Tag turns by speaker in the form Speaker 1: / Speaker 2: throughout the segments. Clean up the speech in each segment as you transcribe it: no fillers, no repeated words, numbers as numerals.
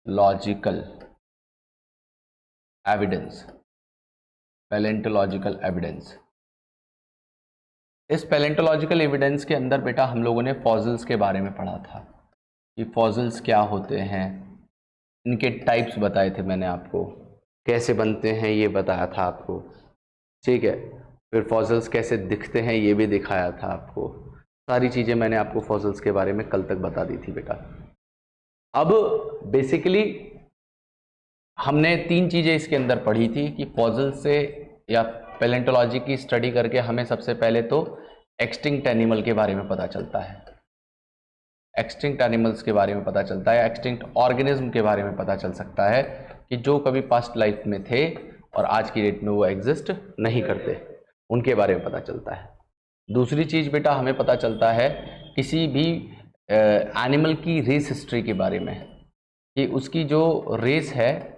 Speaker 1: Palaeontological evidence, palaeontological evidence. इस palaeontological evidence के अंदर बेटा हम लोगों ने फॉसिल्स के बारे में पढ़ा था कि फॉसिल्स क्या होते हैं, इनके टाइप्स बताए थे मैंने आपको, कैसे बनते हैं ये बताया था आपको, ठीक है। फिर फॉसिल्स कैसे दिखते हैं ये भी दिखाया था आपको, सारी चीज़ें मैंने आपको फॉसिल्स के बारे में कल तक बता दी थी बेटा। अब बेसिकली हमने 3 चीज़ें इसके अंदर पढ़ी थी कि फॉसिल से या पैलेंटोलॉजी की स्टडी करके हमें सबसे पहले तो एक्सटिंक्ट एनिमल के बारे में पता चलता है, एक्सटिंक्ट एनिमल्स के बारे में पता चलता है, एक्सटिंक्ट ऑर्गेनिज्म के बारे में पता चल सकता है कि जो कभी पास्ट लाइफ में थे और आज की डेट में वो एग्जिस्ट नहीं करते, उनके बारे में पता चलता है। दूसरी चीज़ बेटा हमें पता चलता है किसी भी एनिमल की रेस हिस्ट्री के बारे में, कि उसकी जो रेस है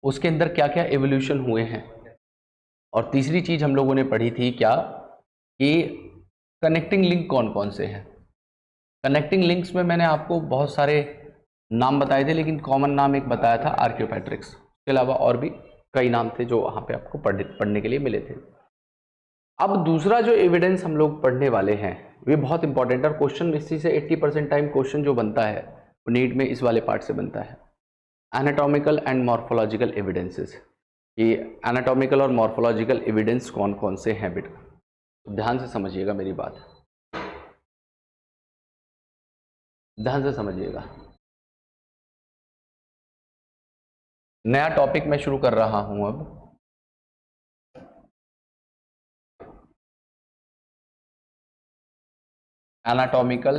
Speaker 1: उसके अंदर क्या क्या एवोल्यूशन हुए हैं। और तीसरी चीज़ हम लोगों ने पढ़ी थी क्या, कि कनेक्टिंग लिंक कौन कौन से हैं। कनेक्टिंग लिंक्स में मैंने आपको बहुत सारे नाम बताए थे, लेकिन कॉमन नाम एक बताया था आर्कियोपेट्रिक्स, इसके अलावा और भी कई नाम थे जो वहाँ पे आपको पढ़ने के लिए मिले थे। अब दूसरा जो एविडेंस हम लोग पढ़ने वाले हैं वे बहुत इंपॉर्टेंट है, और क्वेश्चन इसी से 80% टाइम क्वेश्चन जो बनता है वो नीट में इस वाले पार्ट से बनता है, एनाटॉमिकल एंड मॉर्फोलॉजिकल एविडेंसेस। ये एनाटॉमिकल और मॉर्फोलॉजिकल एविडेंस कौन कौन से हैं बेटा, तो ध्यान से समझिएगा मेरी बात, ध्यान से समझिएगा। नया टॉपिक मैं शुरू कर रहा हूं अब, anatomical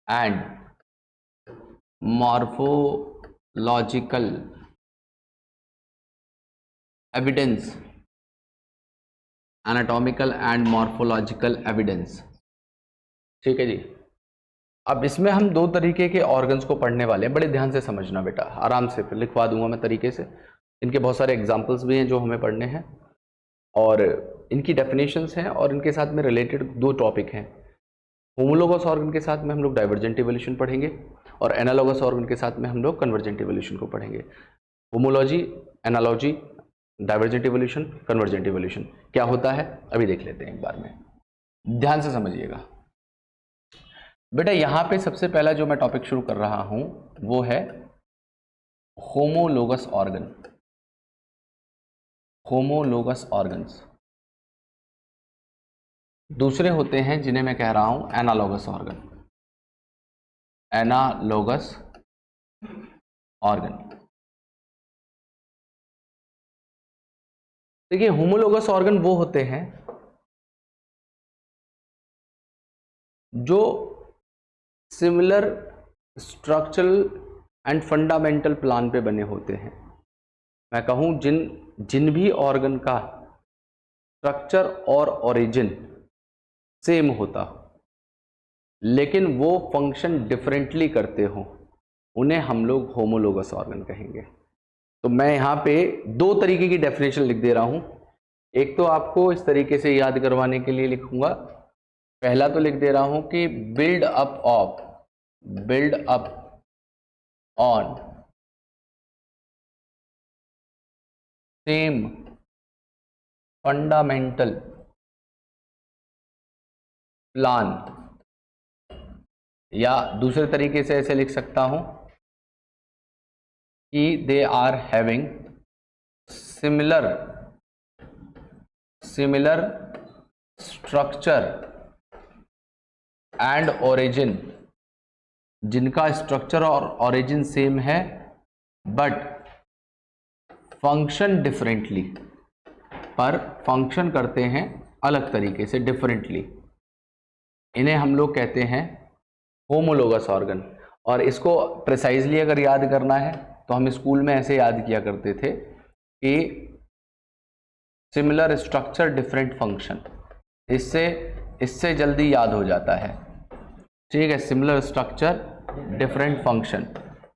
Speaker 1: and morphological evidence, anatomical and morphological evidence, ठीक है जी। अब इसमें हम 2 तरीके के ऑर्गन्स को पढ़ने वाले हैं, बड़े ध्यान से समझना बेटा, आराम से फिर लिखवा दूंगा मैं तरीके से। इनके बहुत सारे एग्जांपल्स भी हैं जो हमें पढ़ने हैं, और इनकी डेफिनेशंस हैं, और इनके साथ में रिलेटेड 2 टॉपिक हैं। होमोलोगस ऑर्गन के साथ में हम लोग डाइवर्जेंट इवोल्यूशन पढ़ेंगे, और एनालॉगस ऑर्गन के साथ में हम लोग कन्वर्जेंट इवोल्यूशन को पढ़ेंगे। Homology, analogy, divergent evolution, convergent evolution क्या होता है अभी देख लेते हैं एक बार में, ध्यान से समझिएगा बेटा। यहां पे सबसे पहला जो मैं टॉपिक शुरू कर रहा हूं वो है होमोलोगस ऑर्गन, होमोलोगस ऑर्गन्स। दूसरे होते हैं जिन्हें मैं कह रहा हूं एनालॉगस ऑर्गन, एनालॉगस ऑर्गन। देखिए होमोलोगस ऑर्गन वो होते हैं जो similar structural and fundamental plan पे बने होते हैं। मैं कहूं जिन भी ऑर्गन का स्ट्रक्चर और ओरिजिन सेम होता हो लेकिन वो फंक्शन डिफरेंटली करते हो, उन्हें हम लोग होमोलोगस ऑर्गन कहेंगे। तो मैं यहाँ पे 2 तरीके की डेफिनेशन लिख दे रहा हूँ। एक तो आपको इस तरीके से याद करवाने के लिए लिखूंगा, पहला तो लिख दे रहा हूँ कि build up on same fundamental plan, या दूसरे तरीके से ऐसे लिख सकता हूं कि they are having similar structure and origin, जिनका स्ट्रक्चर और ओरिजिन सेम है बट फंक्शन डिफरेंटली, पर फंक्शन करते हैं अलग तरीके से, डिफरेंटली। इन्हें हम लोग कहते हैं होमोलोगस ऑर्गन। और इसको प्रिसाइजली अगर याद करना है तो हम स्कूल में ऐसे याद किया करते थे कि सिमिलर स्ट्रक्चर डिफरेंट फंक्शन, इससे जल्दी याद हो जाता है, ठीक है। सिमिलर स्ट्रक्चर डिफरेंट फंक्शन,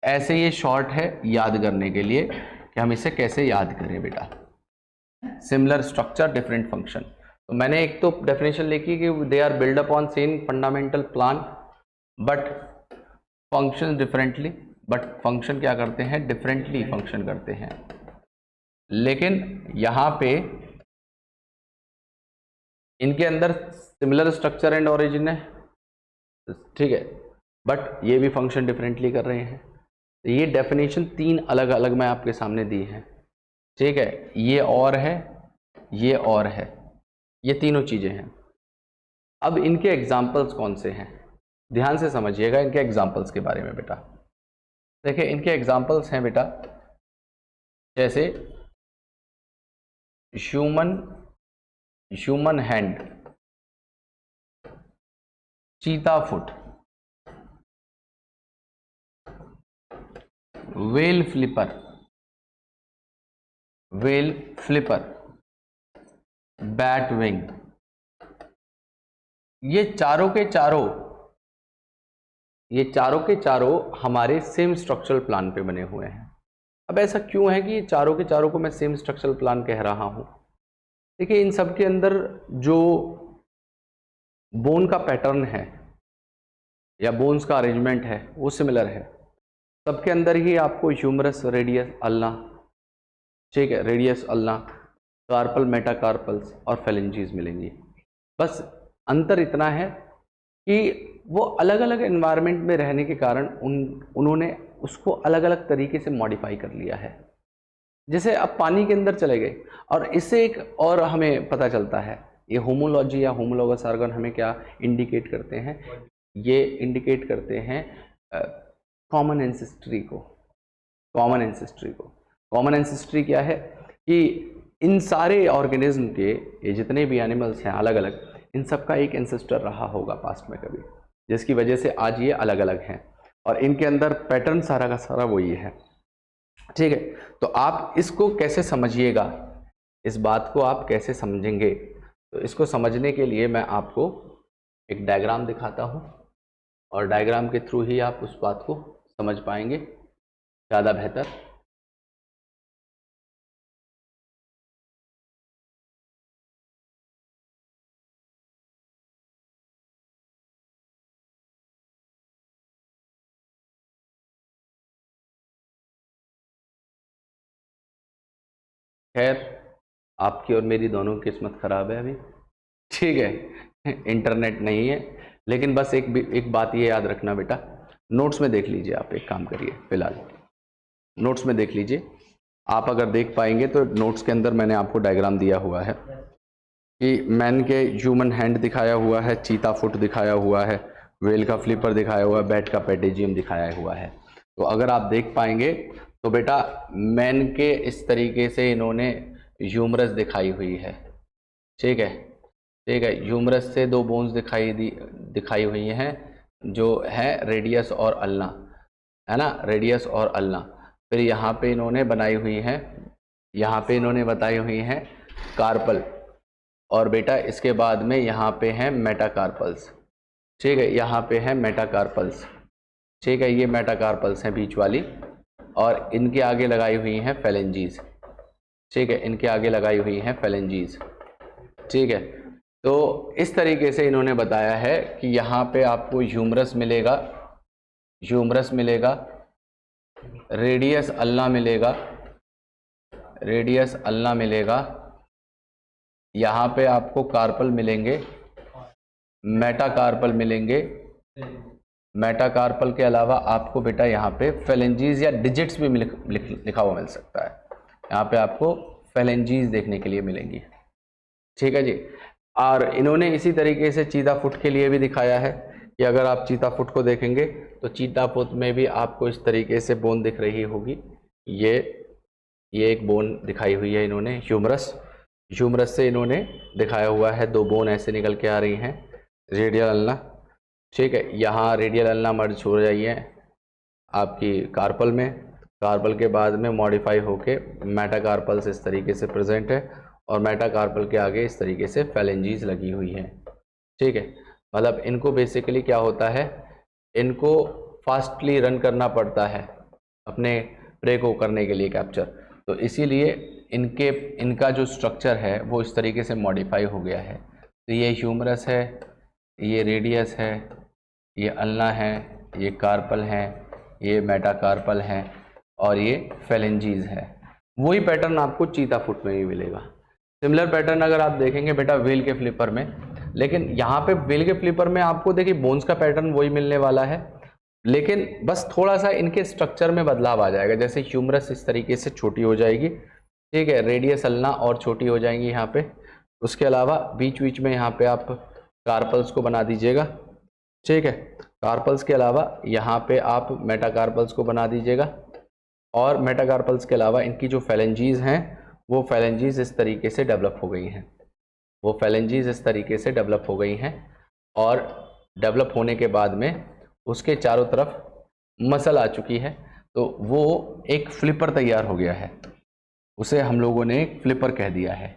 Speaker 1: ऐसे ये शॉर्ट है याद करने के लिए कि हम इसे कैसे याद करें बेटा, सिमिलर स्ट्रक्चर डिफरेंट फंक्शन। तो मैंने एक तो डेफिनेशन लिखी कि they are build upon same fundamental plan but function differently, but function क्या करते हैं, डिफरेंटली फंक्शन करते हैं। लेकिन यहाँ पे इनके अंदर सिमिलर स्ट्रक्चर एंड ओरिजिन है, ठीक है, बट ये भी फंक्शन डिफरेंटली कर रहे हैं। ये डेफिनेशन 3 अलग अलग मैं आपके सामने दी है, ठीक है, ये और है, ये और है, ये तीनों चीज़ें हैं। अब इनके एग्जाम्पल्स कौन से हैं, ध्यान से समझिएगा इनके एग्जाम्पल्स के बारे में बेटा। देखिए इनके एग्जाम्पल्स हैं बेटा, जैसे ह्यूमन हैंड, चीता foot, well flipper, bat wing, ये चारों के चारों हमारे सेम स्ट्रक्चरल प्लान पे बने हुए हैं। अब ऐसा क्यों है कि ये चारों के चारों को मैं सेम स्ट्रक्चरल प्लान कह रहा हूं? देखिए इन सब के अंदर जो बोन का पैटर्न है या बोन्स का अरेंजमेंट है वो सिमिलर है। सबके अंदर ही आपको ह्यूमरस, रेडियस, अल्ना, ठीक है, रेडियस, अल्ना, कार्पल, मेटाकार्पल्स और फेलेंजीज मिलेंगी। बस अंतर इतना है कि वो अलग अलग एनवायरनमेंट में रहने के कारण उन्होंने उसको अलग अलग तरीके से मॉडिफाई कर लिया है। जैसे अब पानी के अंदर चले गए, और इससे एक और हमें पता चलता है, ये होमोलॉजी या होमोलॉगस ऑर्गन हमें क्या इंडिकेट करते हैं, ये इंडिकेट करते हैं कॉमन एंसेस्ट्री को। कॉमन एंसेस्ट्री क्या है कि इन सारे ऑर्गेनिज्म के, ये जितने भी एनिमल्स हैं अलग अलग, इन सब का एक एंसेस्टर रहा होगा पास्ट में कभी, जिसकी वजह से आज ये अलग अलग हैं और इनके अंदर पैटर्न सारा का सारा वही है, ठीक है। तो आप इसको कैसे समझिएगा, इस बात को आप कैसे समझेंगे, तो इसको समझने के लिए मैं आपको एक डायग्राम दिखाता हूँ और डायग्राम के थ्रू ही आप उस बात को समझ पाएंगे ज़्यादा बेहतर। खैर आपकी और मेरी दोनों की किस्मत ख़राब है अभी, ठीक है, इंटरनेट नहीं है। लेकिन बस एक बात ये याद रखना बेटा, नोट्स में देख लीजिए, आप एक काम करिए, फिलहाल नोट्स में देख लीजिए। आप अगर देख पाएंगे तो नोट्स के अंदर मैंने आपको डायग्राम दिया हुआ है कि मैन के ह्यूमन हैंड दिखाया हुआ है, चीता फुट दिखाया हुआ है, वेल का फ्लिपर दिखाया हुआ है, बैट का पेडेजियम दिखाया हुआ है। तो अगर आप देख पाएंगे तो बेटा मैन के इस तरीके से इन्होंने ह्यूमरस दिखाई हुई है, ठीक है, ठीक है। ह्यूमरस से 2 बोन्स दिखाई हुई हैं जो है रेडियस और अल्ना, है ना, रेडियस और अल्ना। फिर यहाँ पे इन्होंने बनाई हुई है, यहाँ पे इन्होंने बताई हुई हैं कार्पल, और बेटा इसके बाद में यहाँ पे हैं मेटाकार्पल्स, ठीक है, यहाँ पे हैं मेटाकार्पल्स, ठीक है, ये मेटाकार्पल्स हैं बीच वाली, और इनके आगे लगाई हुई हैं फेलेंजीज, ठीक है, इनके आगे लगाई हुई हैं फेलेंजीज, ठीक है। तो इस तरीके से इन्होंने बताया है कि यहाँ पे आपको ह्यूमरस मिलेगा, रेडियस अल्ना मिलेगा, यहाँ पे आपको कार्पल मिलेंगे, मेटाकार्पल मिलेंगे, मेटाकार्पल के अलावा आपको बेटा यहाँ पे फेलेंजीज या डिजिट्स भी लिखा हुआ मिल सकता है, यहाँ पे आपको फेलेंजीज देखने के लिए मिलेंगी, ठीक है जी। और इन्होंने इसी तरीके से चीता फुट के लिए भी दिखाया है कि अगर आप चीता फुट को देखेंगे तो चीता फुट में भी आपको इस तरीके से बोन दिख रही होगी, ये एक बोन दिखाई हुई है इन्होंने, ह्यूमरस से इन्होंने दिखाया हुआ है, 2 बोन ऐसे निकल के आ रही हैं, रेडियल अल्ना, ठीक है, यहाँ रेडियल अल्ना मर्ज हो रही है आपकी कार्पल में, कार्पल के बाद में मॉडिफाई होके मेटाकार्पल्स इस तरीके से प्रेजेंट है, और मेटाकार्पल के आगे इस तरीके से फेलेंजीज लगी हुई हैं, ठीक है। मतलब इनको बेसिकली क्या होता है, इनको फास्टली रन करना पड़ता है अपने प्रे को करने के लिए कैप्चर, तो इसीलिए इनका जो स्ट्रक्चर है वो इस तरीके से मॉडिफाई हो गया है। तो ये ह्यूमरस है, ये रेडियस है, ये अल्ना है, ये कार्पल है, ये मेटाकार्पल है और ये फेलेंजीज है। वही पैटर्न आपको चीता फुट में भी मिलेगा। सिमिलर पैटर्न अगर आप देखेंगे बेटा व्हेल के फ्लिपर में, लेकिन यहाँ पे व्हेल के फ्लिपर में आपको देखिए बोन्स का पैटर्न वही मिलने वाला है, लेकिन बस थोड़ा सा इनके स्ट्रक्चर में बदलाव आ जाएगा। जैसे ह्यूमरस इस तरीके से छोटी हो जाएगी, ठीक है, रेडियस अल्ना और छोटी हो जाएंगी यहाँ पे। उसके अलावा बीच बीच में यहाँ पे आप कार्पल्स को बना दीजिएगा, ठीक है। कार्पल्स के अलावा यहाँ पे आप मेटाकार्पल्स को बना दीजिएगा और मेटाकार्पल्स के अलावा इनकी जो फेलेंजीज हैं वो फेलेंजीज इस तरीके से डेवलप हो गई हैं, वो फेलेंजीज इस तरीके से डेवलप हो गई हैं और डेवलप होने के बाद में उसके चारों तरफ मसल आ चुकी है, तो वो एक फ्लिपर तैयार हो गया है, उसे हम लोगों ने एक फ्लिपर कह दिया है।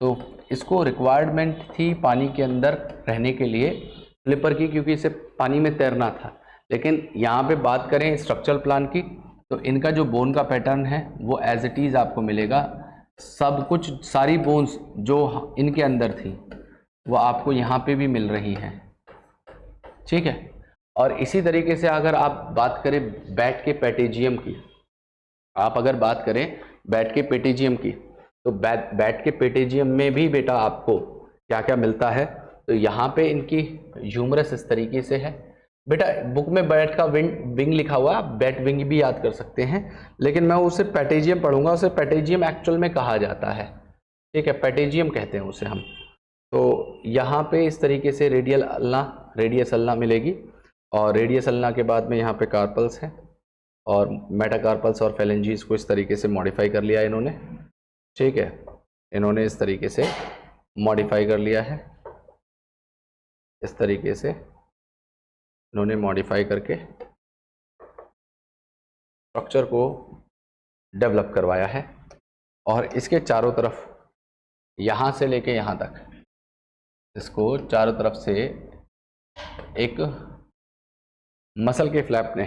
Speaker 1: तो इसको रिक्वायरमेंट थी पानी के अंदर रहने के लिए फ्लिपर की, क्योंकि इसे पानी में तैरना था। लेकिन यहाँ पे बात करें स्ट्रक्चरल प्लान की, तो इनका जो बोन का पैटर्न है वो एज इट इज़ आपको मिलेगा। सब कुछ सारी बोन्स जो इनके अंदर थी वो आपको यहाँ पे भी मिल रही हैं, ठीक है। और इसी तरीके से अगर आप बात करें बैट के पेटेजियम की, आप अगर बात करें बैट के पेटेजियम की, तो बैट के पेटेजियम में भी बेटा आपको क्या क्या मिलता है। तो यहाँ पे इनकी ह्यूमरस इस तरीके से है बेटा। बुक में बैट का विंग लिखा हुआ है, आप बैट विंग भी याद कर सकते हैं, लेकिन मैं उसे पेटेजियम पढ़ूंगा। उसे पेटेजियम एक्चुअल में कहा जाता है, ठीक है, पेटेजियम कहते हैं उसे हम। तो यहाँ पे इस तरीके से रेडियस अल्ना मिलेगी और रेडियस अल्ना के बाद में यहाँ पे कार्पल्स हैं और मेटाकार्पल्स और फेलेंजीज को इस तरीके से मॉडिफाई कर लिया इन्होंने, ठीक है। इन्होंने इस तरीके से मॉडिफाई कर लिया है, इस तरीके से इन्होंने मॉडिफाई करके स्ट्रक्चर को डेवलप करवाया है। और इसके चारों तरफ यहाँ से लेके यहाँ तक इसको चारों तरफ से एक मसल के फ्लैप ने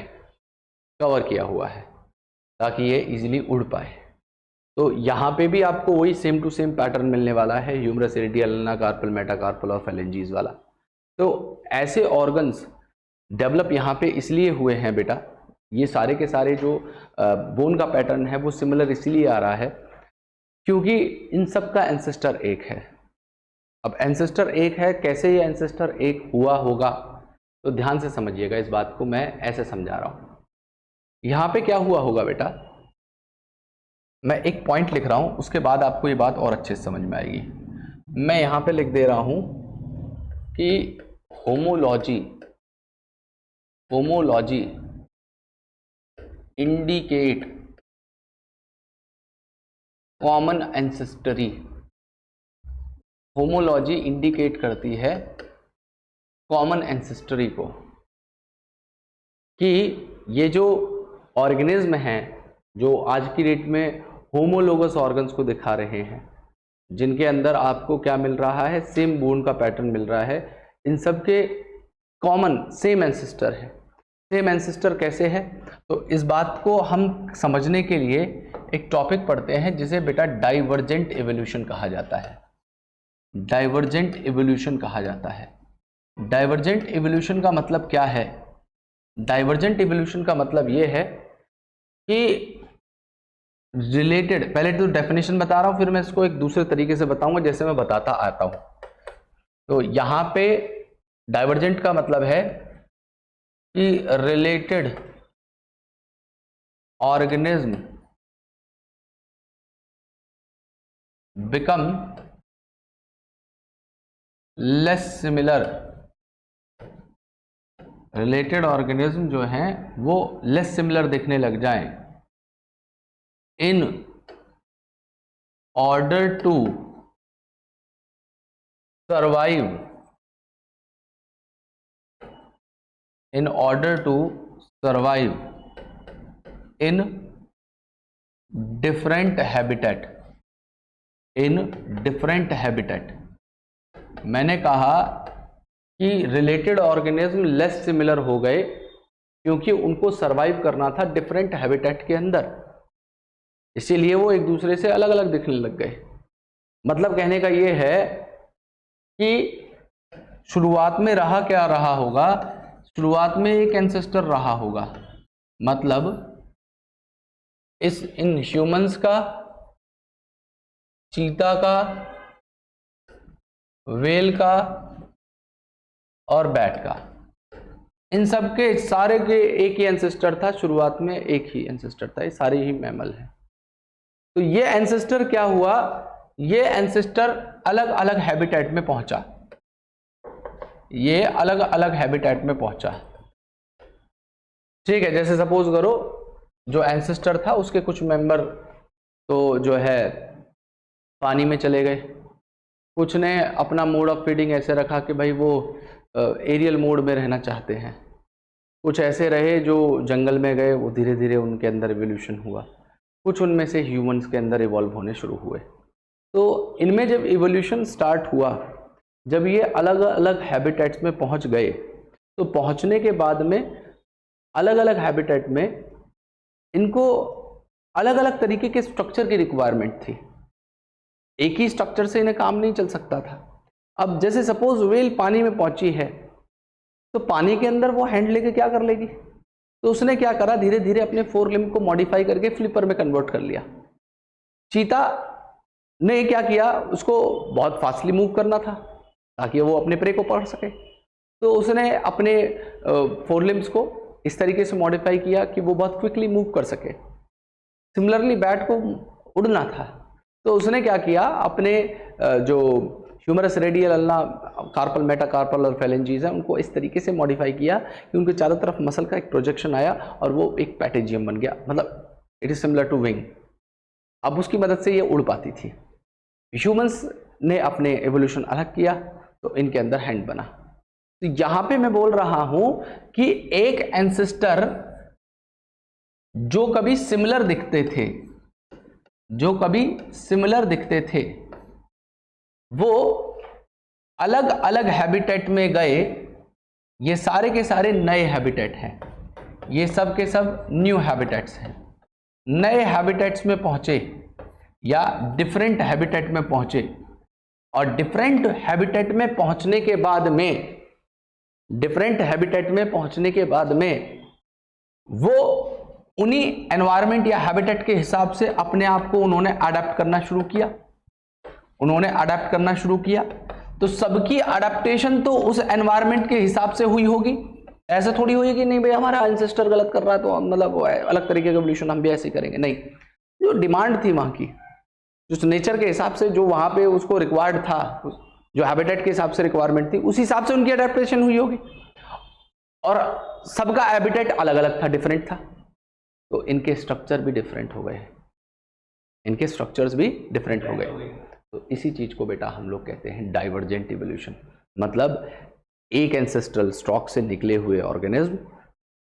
Speaker 1: कवर किया हुआ है ताकि ये इजीली उड़ पाए। तो यहाँ पे भी आपको वही सेम टू सेम पैटर्न मिलने वाला है, humerus, radial, ulna, carpal, metacarpal और फेलेंजीज वाला। तो ऐसे ऑर्गन्स डेवलप यहाँ पे इसलिए हुए हैं बेटा, ये सारे के सारे जो बोन का पैटर्न है वो सिमिलर इसलिए आ रहा है क्योंकि इन सब का एंसेस्टर एक है। अब एंसेस्टर एक है, कैसे ये एंसेस्टर एक हुआ होगा, तो ध्यान से समझिएगा इस बात को, मैं ऐसे समझा रहा हूँ। यहाँ पे क्या हुआ होगा बेटा, मैं एक पॉइंट लिख रहा हूँ, उसके बाद आपको ये बात और अच्छे से समझ में आएगी। मैं यहाँ पे लिख दे रहा हूँ कि homology indicate common ancestry. Homology indicate करती है कॉमन एंसेस्टरी को, कि ये जो ऑर्गेनिज्म हैं जो आज की डेट में होमोलोगस ऑर्गन्स को दिखा रहे हैं, जिनके अंदर आपको क्या मिल रहा है, सेम बोन का पैटर्न मिल रहा है, इन सब के कॉमन सेम एंसेस्टर है। सेम एंसेस्टर कैसे है, तो इस बात को हम समझने के लिए एक टॉपिक पढ़ते हैं जिसे बेटा डाइवर्जेंट इवोल्यूशन कहा जाता है। डाइवर्जेंट इवोल्यूशन कहा जाता है। डाइवर्जेंट इवोल्यूशन का मतलब क्या है? डाइवर्जेंट इवोल्यूशन का मतलब ये है कि रिलेटेड, पहले तो डेफिनेशन बता रहा हूं, फिर मैं इसको एक दूसरे तरीके से बताऊंगा जैसे मैं बताता आता हूं। तो यहां पे डाइवर्जेंट का मतलब है कि related organism become less similar. Related organism जो हैं वो लेस सिमिलर दिखने लग जाएं in order to survive, in order to survive in different habitat, in different habitat। मैंने कहा कि रिलेटेड ऑर्गेनिज्म लेस सिमिलर हो गए क्योंकि उनको सरवाइव करना था डिफरेंट हैबिटेट के अंदर। इसीलिए वो एक दूसरे से अलग अलग दिखने लग गए। मतलब कहने का ये है कि शुरुआत में रहा क्या रहा होगा, शुरुआत में एक एंसेस्टर रहा होगा, मतलब इन ह्यूमंस का, चीता का, वेल का और बैट का, इन सब के सारे के एक ही एंसेस्टर था शुरुआत में, एक ही एंसेस्टर था, ये सारे ही मैमल हैं। तो ये एंसेस्टर क्या हुआ, ये एंसेस्टर अलग अलग हैबिटेट में पहुंचा, ये अलग अलग हैबिटेट में पहुंचा। ठीक है, जैसे सपोज करो जो एंसेस्टर था उसके कुछ मेंबर तो जो है पानी में चले गए, कुछ ने अपना मोड ऑफ फीडिंग ऐसे रखा कि भाई वो एरियल मोड में रहना चाहते हैं, कुछ ऐसे रहे जो जंगल में गए, वो धीरे धीरे उनके अंदर इवोल्यूशन हुआ, कुछ उनमें से ह्यूमंस के अंदर इवॉल्व होने शुरू हुए। तो इनमें जब इवोल्यूशन स्टार्ट हुआ, जब ये अलग अलग हैबिटेट्स में पहुंच गए, तो पहुंचने के बाद में अलग अलग हैबिटेट में इनको अलग अलग तरीके के स्ट्रक्चर की रिक्वायरमेंट थी, एक ही स्ट्रक्चर से इन्हें काम नहीं चल सकता था। अब जैसे सपोज व्हेल पानी में पहुंची है, तो पानी के अंदर वो हैंड लेके क्या कर लेगी, तो उसने क्या करा, धीरे धीरे अपने फोर लिम्ब को मॉडिफाई करके फ्लिपर में कन्वर्ट कर लिया। चीता ने क्या किया, उसको बहुत फास्टली मूव करना था ताकि वो अपने प्रे को पकड़ सके, तो उसने अपने फोर लिम्ब्स को इस तरीके से मॉडिफाई किया कि वो बहुत क्विकली मूव कर सके। सिमिलरली बैट को उड़ना था, तो उसने क्या किया, अपने जो humerus radial ulna carpal metacarpal और फेलेंजीज है उनको इस तरीके से मॉडिफाई किया कि उनके चारों तरफ मसल का एक प्रोजेक्शन आया और वो एक पैटेजियम बन गया, मतलब it is similar to wing. अब उसकी मदद से ये उड़ पाती थी। ह्यूमंस ने अपने एवोल्यूशन अलग किया तो इनके अंदर हैंड बना। तो यहां पे मैं बोल रहा हूं कि एक एंसेस्टर जो कभी सिमिलर दिखते थे, जो कभी सिमिलर दिखते थे, वो अलग अलग हैबिटेट में गए। ये सारे के सारे नए हैबिटेट हैं, ये सब के सब न्यू हैबिटेट्स हैं। नए हैबिटेट्स में पहुंचे या डिफरेंट हैबिटेट में पहुंचे, और डिफरेंट हैबिटेट में पहुंचने के बाद में, डिफरेंट हैबिटेट में पहुंचने के बाद में वो उन्हीं एनवायरनमेंट या हैबिटेट के हिसाब से अपने आप को उन्होंने अडेप्ट करना शुरू किया, उन्होंने अडेप्ट करना शुरू किया। तो सबकी अडेप्टेशन तो उस एनवायरनमेंट के हिसाब से हुई होगी, ऐसे थोड़ी हुई कि नहीं भाई हमारा एंसेस्टर गलत कर रहा है तो मतलब अलग तरीके का एवोल्यूशन हम भी ऐसे ही करेंगे, नहीं। जो डिमांड थी वहां की, जो नेचर के हिसाब से जो वहां पे उसको रिक्वायर्ड था, जो हैबिटेट के हिसाब से रिक्वायरमेंट थी, उस हिसाब से उनकी अडेप्टेशन हुई होगी। और सबका हैबिटेट अलग अलग था, डिफरेंट था, तो इनके स्ट्रक्चर भी डिफरेंट हो गए, इनके स्ट्रक्चर्स भी डिफरेंट हो गए। तो इसी चीज को बेटा हम लोग कहते हैं डाइवर्जेंट इवोल्यूशन। मतलब एक एंसेस्ट्रल स्टॉक से निकले हुए ऑर्गेनिज्म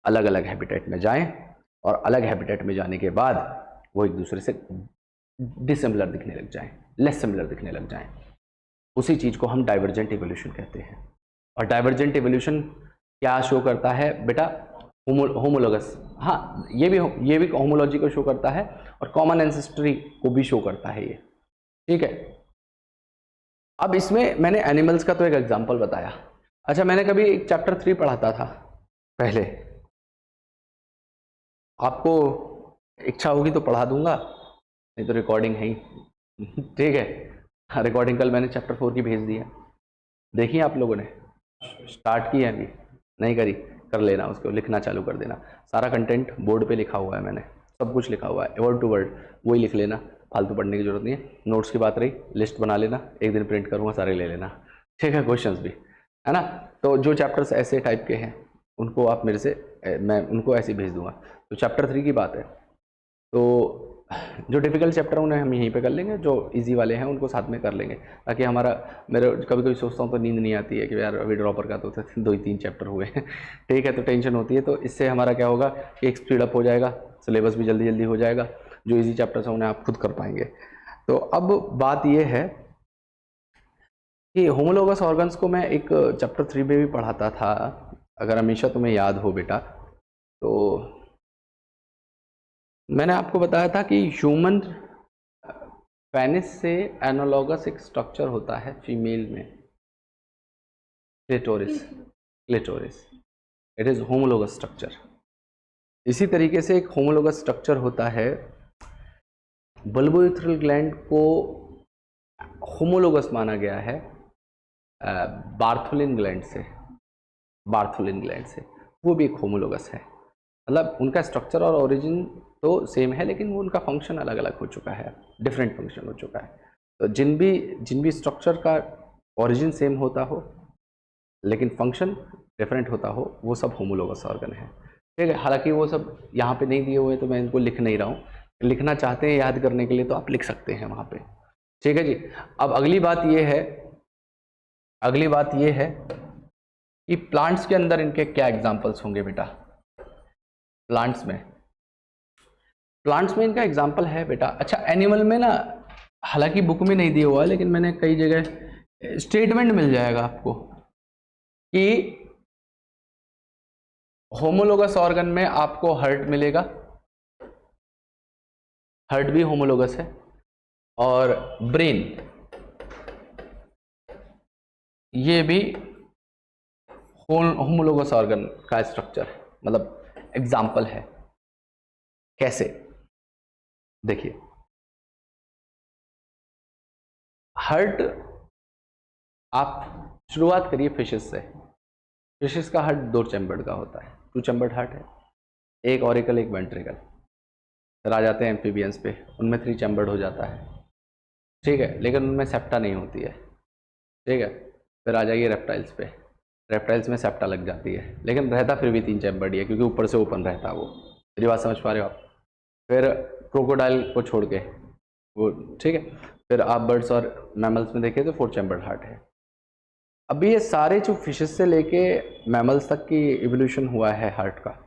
Speaker 1: अलग अलग हैबिटेट में जाएं, और अलग हैबिटेट में जाने के बाद वो एक दूसरे से डिसिमिलर दिखने लग जाएं, लेस सिमिलर दिखने लग जाएं। उसी चीज़ को हम डाइवर्जेंट इवोल्यूशन कहते हैं। और डाइवर्जेंट इवोल्यूशन क्या शो करता है बेटा, होमोलोगस, हाँ ये भी होमोलॉजी को शो करता है, और कॉमन एंसेस्ट्री को भी शो करता है ये, ठीक है। अब इसमें मैंने एनिमल्स का तो एक एग्जांपल बताया। अच्छा, मैंने कभी एक चैप्टर 3 पढ़ाता था पहले, आपको इच्छा होगी तो पढ़ा दूंगा, नहीं तो रिकॉर्डिंग है ही ठीक है। रिकॉर्डिंग कल मैंने चैप्टर 4 की भेज दी है, देखिए आप लोगों ने स्टार्ट की है, अभी नहीं करी, कर लेना, उसको लिखना चालू कर देना। सारा कंटेंट बोर्ड पे लिखा हुआ है, मैंने सब कुछ लिखा हुआ है वर्ड टू वर्ड, वही लिख लेना, फालतू पढ़ने की जरूरत नहीं है। नोट्स की बात रही, लिस्ट बना लेना, एक दिन प्रिंट करूँगा, सारे ले लेना, ठीक है। क्वेश्चंस भी है ना, तो जो चैप्टर्स ऐसे टाइप के हैं उनको आप मेरे से, मैं उनको ऐसे भेज दूंगा। तो चैप्टर 3 की बात है, तो जो डिफिकल्ट चैप्टर उन्हें हम यहीं पे कर लेंगे, जो इजी वाले हैं उनको साथ में कर लेंगे, ताकि हमारा, मेरे कभी कभी सोचता हूँ तो नींद नहीं आती है कि यार अभी ड्रॉपर का तो 2-3 चैप्टर हुए ठीक है, तो टेंशन होती है। तो इससे हमारा क्या होगा कि एक स्पीड अप हो जाएगा, सिलेबस भी जल्दी जल्दी हो जाएगा, जो इजी चैप्टर्स हैं उन्हें आप खुद कर पाएंगे। तो अब बात यह है कि होमोलोगस ऑर्गन्स को मैं एक चैप्टर 3 में भी पढ़ाता था, अगर हमेशा तुम्हें याद हो बेटा। तो मैंने आपको बताया था कि ह्यूमन पेनिस से एनालॉगस एक स्ट्रक्चर होता है फीमेल में, clitoris, clitoris, it is homologous structure. इसी तरीके से एक होमोलोगस स्ट्रक्चर होता है, बल्बोयूथ्रल ग्लैंड को होमोलोगस माना गया है बार्थोलिन ग्लैंड से, बार्थोलिन ग्लैंड से, वो भी एक होमोलोगस है। मतलब उनका स्ट्रक्चर और ओरिजिन तो सेम है, लेकिन वो उनका फंक्शन अलग अलग हो चुका है, डिफरेंट फंक्शन हो चुका है। तो जिन भी स्ट्रक्चर का ओरिजिन सेम होता हो लेकिन फंक्शन डिफरेंट होता हो, वो सब होमोलोगस ऑर्गन है। ठीक है, हालांकि वो सब यहाँ पे नहीं दिए हुए तो मैं इनको लिख नहीं रहा हूँ, लिखना चाहते हैं याद करने के लिए तो आप लिख सकते हैं वहाँ पे। ठीक है जी। अब अगली बात ये है कि प्लांट्स के अंदर इनके क्या एग्जाम्पल्स होंगे बेटा। प्लांट्स में इनका एग्जाम्पल है बेटा, अच्छा एनिमल में ना, हालांकि बुक में नहीं दिया हुआ है लेकिन मैंने कई जगह स्टेटमेंट मिल जाएगा आपको कि होमोलोगस ऑर्गन में आपको हार्ट मिलेगा, हार्ट भी होमोलोगस है, और ब्रेन ये भी होमोलोगस ऑर्गन का स्ट्रक्चर है, मतलब एग्जाम्पल है। कैसे, देखिए हार्ट, आप शुरुआत करिए फिशेस से। फिशेस का हार्ट 2 चैम्बर्ड का होता है, 2 चैम्बर्ड हार्ट है, एक ऑरिकल एक वेंट्रिकल। फिर आ जाते हैं एम्फीबियंस पे, उनमें 3 चैम्बर्ड हो जाता है। ठीक है, लेकिन उनमें सेप्टा नहीं होती है। ठीक है, फिर आ जाइए रेप्टाइल्स पे, रेप्टाइल्स में सेप्टा लग जाती है, लेकिन रहता फिर भी 3 चैम्बर्ड ही है, क्योंकि ऊपर से ओपन रहता है वो। मेरी बात समझ पा रहे हो आप। फिर क्रोकोडाइल को छोड़ के वो, ठीक है, फिर आप बर्ड्स और मैमल्स में देखें तो 4 चैम्बर्ड हार्ट है। अभी ये सारे जो फिशेस से लेके मैमल्स तक की इवोल्यूशन हुआ है हार्ट का,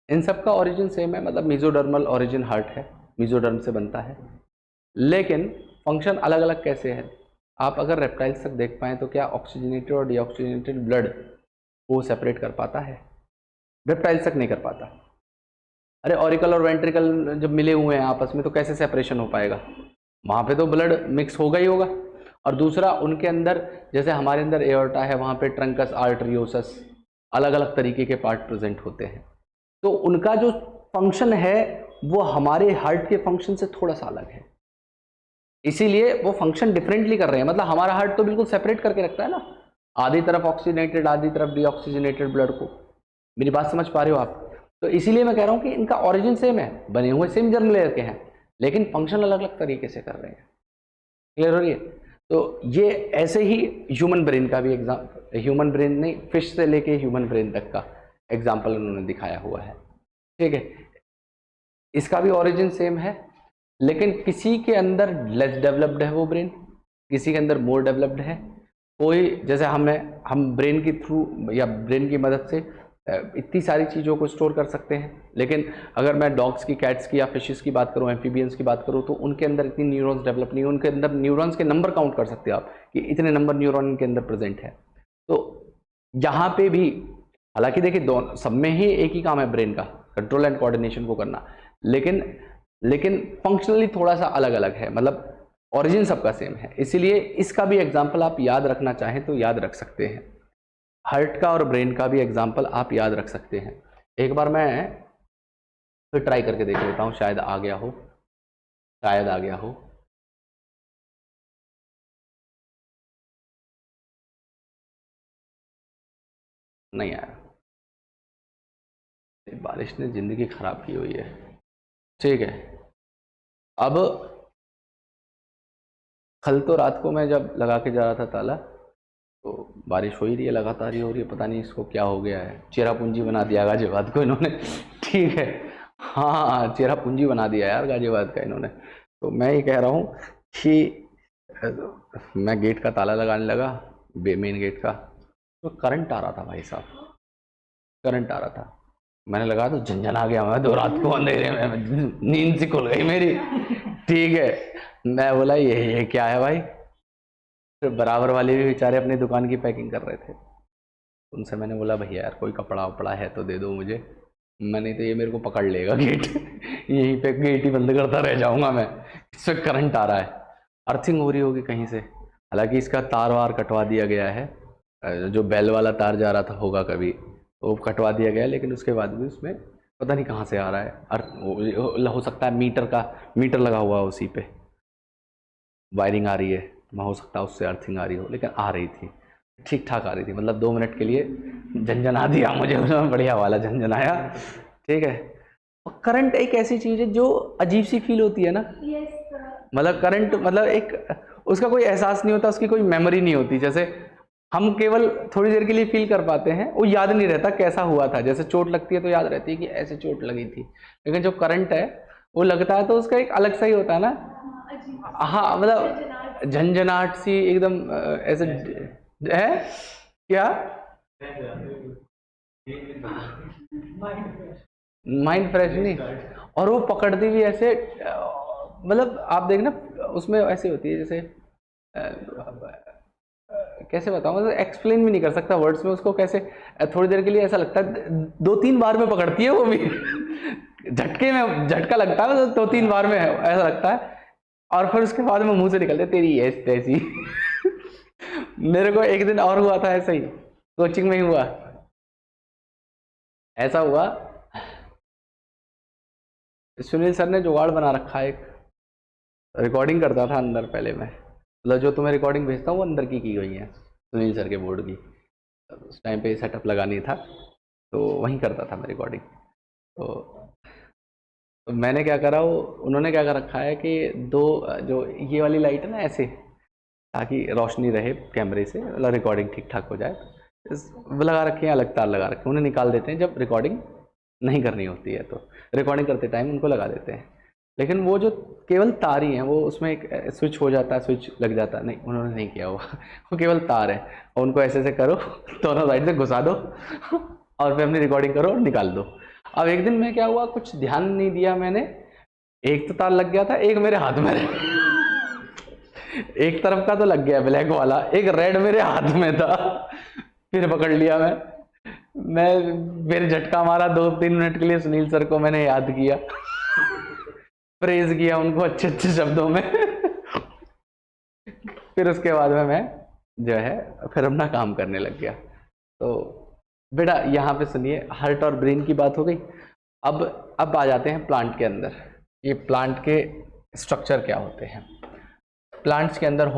Speaker 1: इन सब का ओरिजिन सेम है, मतलब मीजोडर्मल ओरिजिन हार्ट है, मीजोडर्म से बनता है, लेकिन फंक्शन अलग अलग कैसे है। आप अगर रेप्टाइल्स तक देख पाएँ तो क्या ऑक्सीजनेटेड और डीऑक्सीजनेटेड ब्लड वो सेपरेट कर पाता है? रेप्टाइल्स तक नहीं कर पाता। अरे ऑरिकल और वेंट्रिकल जब मिले हुए हैं आपस में तो कैसे सेपरेशन हो पाएगा? वहाँ पे तो ब्लड मिक्स होगा ही होगा। और दूसरा, उनके अंदर जैसे हमारे अंदर एओर्टा है, वहाँ पे ट्रंकस, आर्टरियोसस, अलग अलग तरीके के पार्ट प्रेजेंट होते हैं, तो उनका जो फंक्शन है वो हमारे हार्ट के फंक्शन से थोड़ा सा अलग है, इसीलिए वो फंक्शन डिफरेंटली कर रहे हैं। मतलब हमारा हार्ट तो बिल्कुल सेपरेट करके रखता है ना, आधी तरफ ऑक्सीजनेटेड आधी तरफ डीऑक्सीजनेटेड ब्लड को। मेरी बात समझ पा रहे हो आप? तो इसीलिए मैं कह रहा हूँ कि इनका ओरिजिन सेम है, बने हुए सेम जर्म लेयर के हैं, लेकिन फंक्शन अलग अलग तरीके से कर रहे हैं। क्लियर हो रही है? तो ये ऐसे ही ह्यूमन ब्रेन का भी एग्जाम्पल, ह्यूमन ब्रेन नहीं, फिश से लेके ह्यूमन ब्रेन तक का एग्जाम्पल उन्होंने दिखाया हुआ है। ठीक है, इसका भी ओरिजिन सेम है, लेकिन किसी के अंदर लेस डेवलप्ड है वो ब्रेन, किसी के अंदर मोर डेवलप्ड है। कोई जैसे हम ब्रेन के थ्रू या ब्रेन की मदद से इतनी सारी चीज़ों को स्टोर कर सकते हैं, लेकिन अगर मैं डॉग्स की, कैट्स की या फिशेस की बात करूं, एम्फीबियंस की बात करूं, तो उनके अंदर इतनी न्यूरॉन्स डेवलप नहीं है। उनके अंदर न्यूरॉन्स के नंबर काउंट कर सकते हैं आप कि इतने नंबर न्यूरॉन इनके अंदर प्रेजेंट है। तो यहाँ पे भी, हालांकि देखिए दोनों सब में ही एक ही काम है ब्रेन का, कंट्रोल एंड कोऑर्डिनेशन को करना, लेकिन फंक्शनली थोड़ा सा अलग अलग है, मतलब ओरिजिन सबका सेम है। इसीलिए इसका भी एग्जाम्पल आप याद रखना चाहें तो याद रख सकते हैं, हार्ट का और ब्रेन का भी एग्जाम्पल आप याद रख सकते हैं। एक बार मैं फिर ट्राई करके देख लेता हूँ, शायद आ गया हो, शायद आ गया हो। नहीं आया, बारिश ने जिंदगी खराब की हुई है। ठीक है, अब कल तो रात को मैं जब लगा के जा रहा था ताला, तो बारिश हो ही रही है, लगातार ही हो रही है, पता नहीं इसको क्या हो गया है, चेरापूंजी बना दिया गाजियाबाद को इन्होंने। ठीक है, हाँ चेरापूंजी बना दिया यार गाजियाबाद का इन्होंने। तो मैं ये कह रहा हूँ कि मैं गेट का ताला लगाने लगा, मेन गेट का, तो करंट आ रहा था भाई साहब, करंट आ रहा था। मैंने लगा तो झंझन आ गया, मैं तो रात को अंधेरे में नींद सी खुल गई मेरी। ठीक है, मैं बोला ये क्या है भाई। फिर बराबर वाले भी बेचारे अपनी दुकान की पैकिंग कर रहे थे, उनसे मैंने बोला भैया यार कोई कपड़ा वपड़ा है तो दे दो मुझे, मैंने तो ये मेरे को पकड़ लेगा गेट यहीं पे गेट ही बंद करता रह जाऊंगा मैं। इससे करंट आ रहा है, अर्थिंग हो रही होगी कहीं से। हालांकि इसका तार वार कटवा दिया गया है, जो बेल वाला तार जा रहा था होगा कभी तो वो कटवा दिया गया है, लेकिन उसके बाद भी उसमें पता नहीं कहाँ से आ रहा है। हो सकता है मीटर लगा हुआ है उसी पे, वायरिंग आ रही है, हो सकता है उससे अर्थिंग आ रही हो, लेकिन आ रही थी, ठीक ठाक आ रही थी। मतलब 2 मिनट के लिए झंझना दिया मुझे, उसमें बढ़िया वाला झंझनाया। ठीक है। और करंट एक ऐसी चीज़ है जो अजीब सी फील होती है ना। मतलब करंट मतलब एक उसका कोई एहसास नहीं होता, उसकी कोई मेमोरी नहीं होती। जैसे हम केवल थोड़ी देर के लिए फील कर पाते हैं, वो याद नहीं रहता कैसा हुआ था। जैसे चोट लगती है तो याद रहती है कि ऐसे चोट लगी थी, लेकिन जो करंट है वो लगता है तो उसका एक अलग सा ही होता है ना। हाँ मतलब झंझनाहट सी एकदम ऐसे है क्या, माइंड फ्रेश नहीं। और वो पकड़ती भी ऐसे मतलब आप देखना उसमें ऐसे होती है जैसे कैसे बताऊं, मतलब एक्सप्लेन भी नहीं कर सकता वर्ड्स में उसको कैसे। थोड़ी देर के लिए ऐसा लगता है 2-3 बार में पकड़ती है वो भी झटके में झटका लगता है तो 2-3 बार में ऐसा लगता है, और फिर उसके बाद में मुंह से निकलते तेरी ऐसी मेरे को एक दिन और हुआ था ऐसा ही, कोचिंग में ही हुआ ऐसा हुआ। सुनील सर ने जुगाड़ बना रखा है, एक रिकॉर्डिंग करता था अंदर पहले मैं, मतलब जो तुम्हें रिकॉर्डिंग भेजता हूँ वो अंदर की गई है सुनील सर के बोर्ड की। उस टाइम पे सेटअप लगानी था तो वहीं करता था मैं रिकॉर्डिंग। तो मैंने क्या करा, वो उन्होंने क्या कर रखा है कि 2 जो ये वाली लाइट है ना ऐसे, ताकि रोशनी रहे कैमरे से, मतलब रिकॉर्डिंग ठीक ठाक हो जाए, वो लगा रखे हैं, अलग तार लगा रखे हैं। उन्हें निकाल देते हैं जब रिकॉर्डिंग नहीं करनी होती है, तो रिकॉर्डिंग करते टाइम उनको लगा देते हैं। लेकिन वो जो केवल तार ही हैं, वो उसमें एक स्विच हो जाता है, स्विच लग जाता है, नहीं उन्होंने नहीं किया हुआ वो केवल तार है, और उनको ऐसे ऐसे करो दोनों साइड से घुसा दो और फिर अपनी रिकॉर्डिंग करो और निकाल दो। अब एक दिन में क्या हुआ, कुछ ध्यान नहीं दिया मैंने, एक तो तार लग गया था, एक मेरे हाथ में एक तरफ का तो लग गया ब्लैक वाला, एक रेड मेरे हाथ में था। फिर पकड़ लिया मैं फिर झटका मारा 2-3 मिनट के लिए। सुनील सर को मैंने याद किया, प्रेज किया उनको अच्छे अच्छे शब्दों में फिर उसके बाद में मैं जो है फिर अपना काम करने लग गया। तो बेटा यहाँ पे सुनिए, हार्ट और ब्रेन की बात हो गई। अब आ जाते हैं प्लांट के अंदर। ये प्लांट के स्ट्रक्चर क्या होते हैं। प्लांट्स के अंदर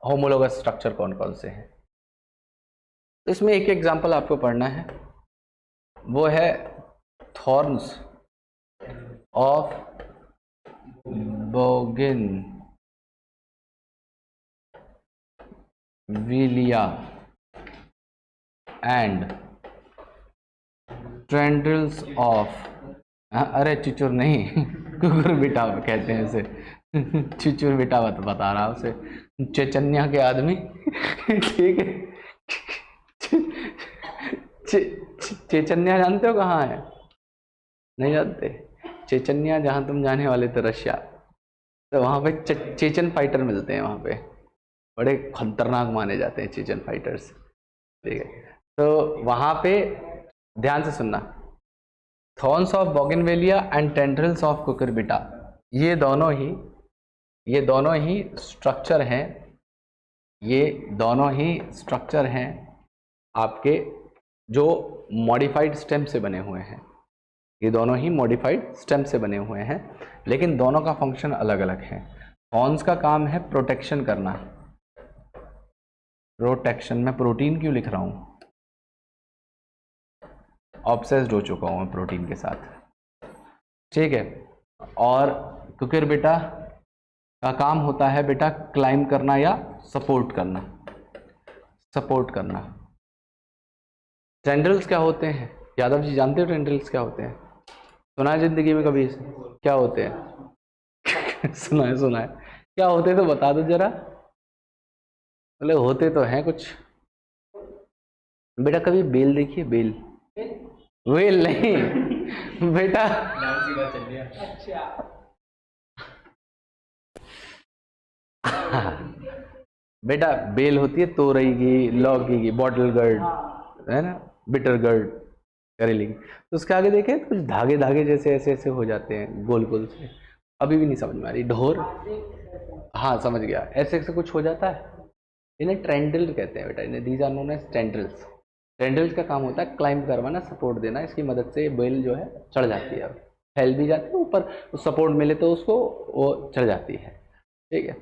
Speaker 1: होमोलोगस स्ट्रक्चर कौन कौन से हैं। तो इसमें एक एग्जांपल आपको पढ़ना है, वो है thorns of bougainvillea and tendrils of, अरे चुचुर नहीं कुकुरबिटा कहते हैं इसे चुचुरबिटा बता रहा उसे, चेचन्या के आदमी ठीक है। चेचन्या जानते हो कहाँ है, नहीं जानते। चेचन्या जहाँ तुम जाने वाले थे रशिया, तो वहाँ पे चेचन फाइटर मिलते हैं, वहाँ पे बड़े खतरनाक माने जाते हैं चेचन फाइटर्स। ठीक है, तो वहाँ पे ध्यान से सुनना, thorns of bougainvillea and tendrils of cucurbita, ये दोनों ही स्ट्रक्चर हैं, ये दोनों ही स्ट्रक्चर हैं आपके जो मॉडिफाइड स्टेम से बने हुए हैं। ये दोनों ही मॉडिफाइड स्टेम से बने हुए हैं, लेकिन दोनों का फंक्शन अलग अलग है। थॉर्न्स का काम है प्रोटेक्शन करना, प्रोटेक्शन। मैं प्रोटीन क्यों लिख रहा हूँ, ऑब्सेस्ड हो चुका हूँ मैं प्रोटीन के साथ, ठीक है। और कुकुरबिटा का काम होता है बेटा क्लाइंब करना या सपोर्ट करना। टेंड्रिल्स क्या होते हैं, यादव जी जानते हो टेंड्रिल्स क्या होते हैं, सुना है जिंदगी में कभी क्या होते हैं सुना है क्या होते हैं तो बता दो जरा, मतलब होते तो हैं कुछ। बेटा कभी बेल देखिए, बेल वेल नहीं बेटा बेटा बेल होती है तोरई की, लौकी की, बॉटल गर्ड है ना, बिटर गर्ड, करेली की। तो उसके आगे देखें कुछ धागे धागे जैसे ऐसे ऐसे हो जाते हैं गोल गोल से, अभी भी नहीं समझ में आ रही। ढोर, हाँ समझ गया, ऐसे ऐसे कुछ हो जाता है, इन्हें ट्रेंडल कहते हैं बेटा, इन्हें these are known as tendrils. Tendrils का काम होता है क्लाइंब करवाना, सपोर्ट देना, इसकी मदद से बेल जो है चढ़ जाती है, फैल भी जाती है ऊपर, सपोर्ट मिले तो उसको वो चढ़ जाती है। ठीक है,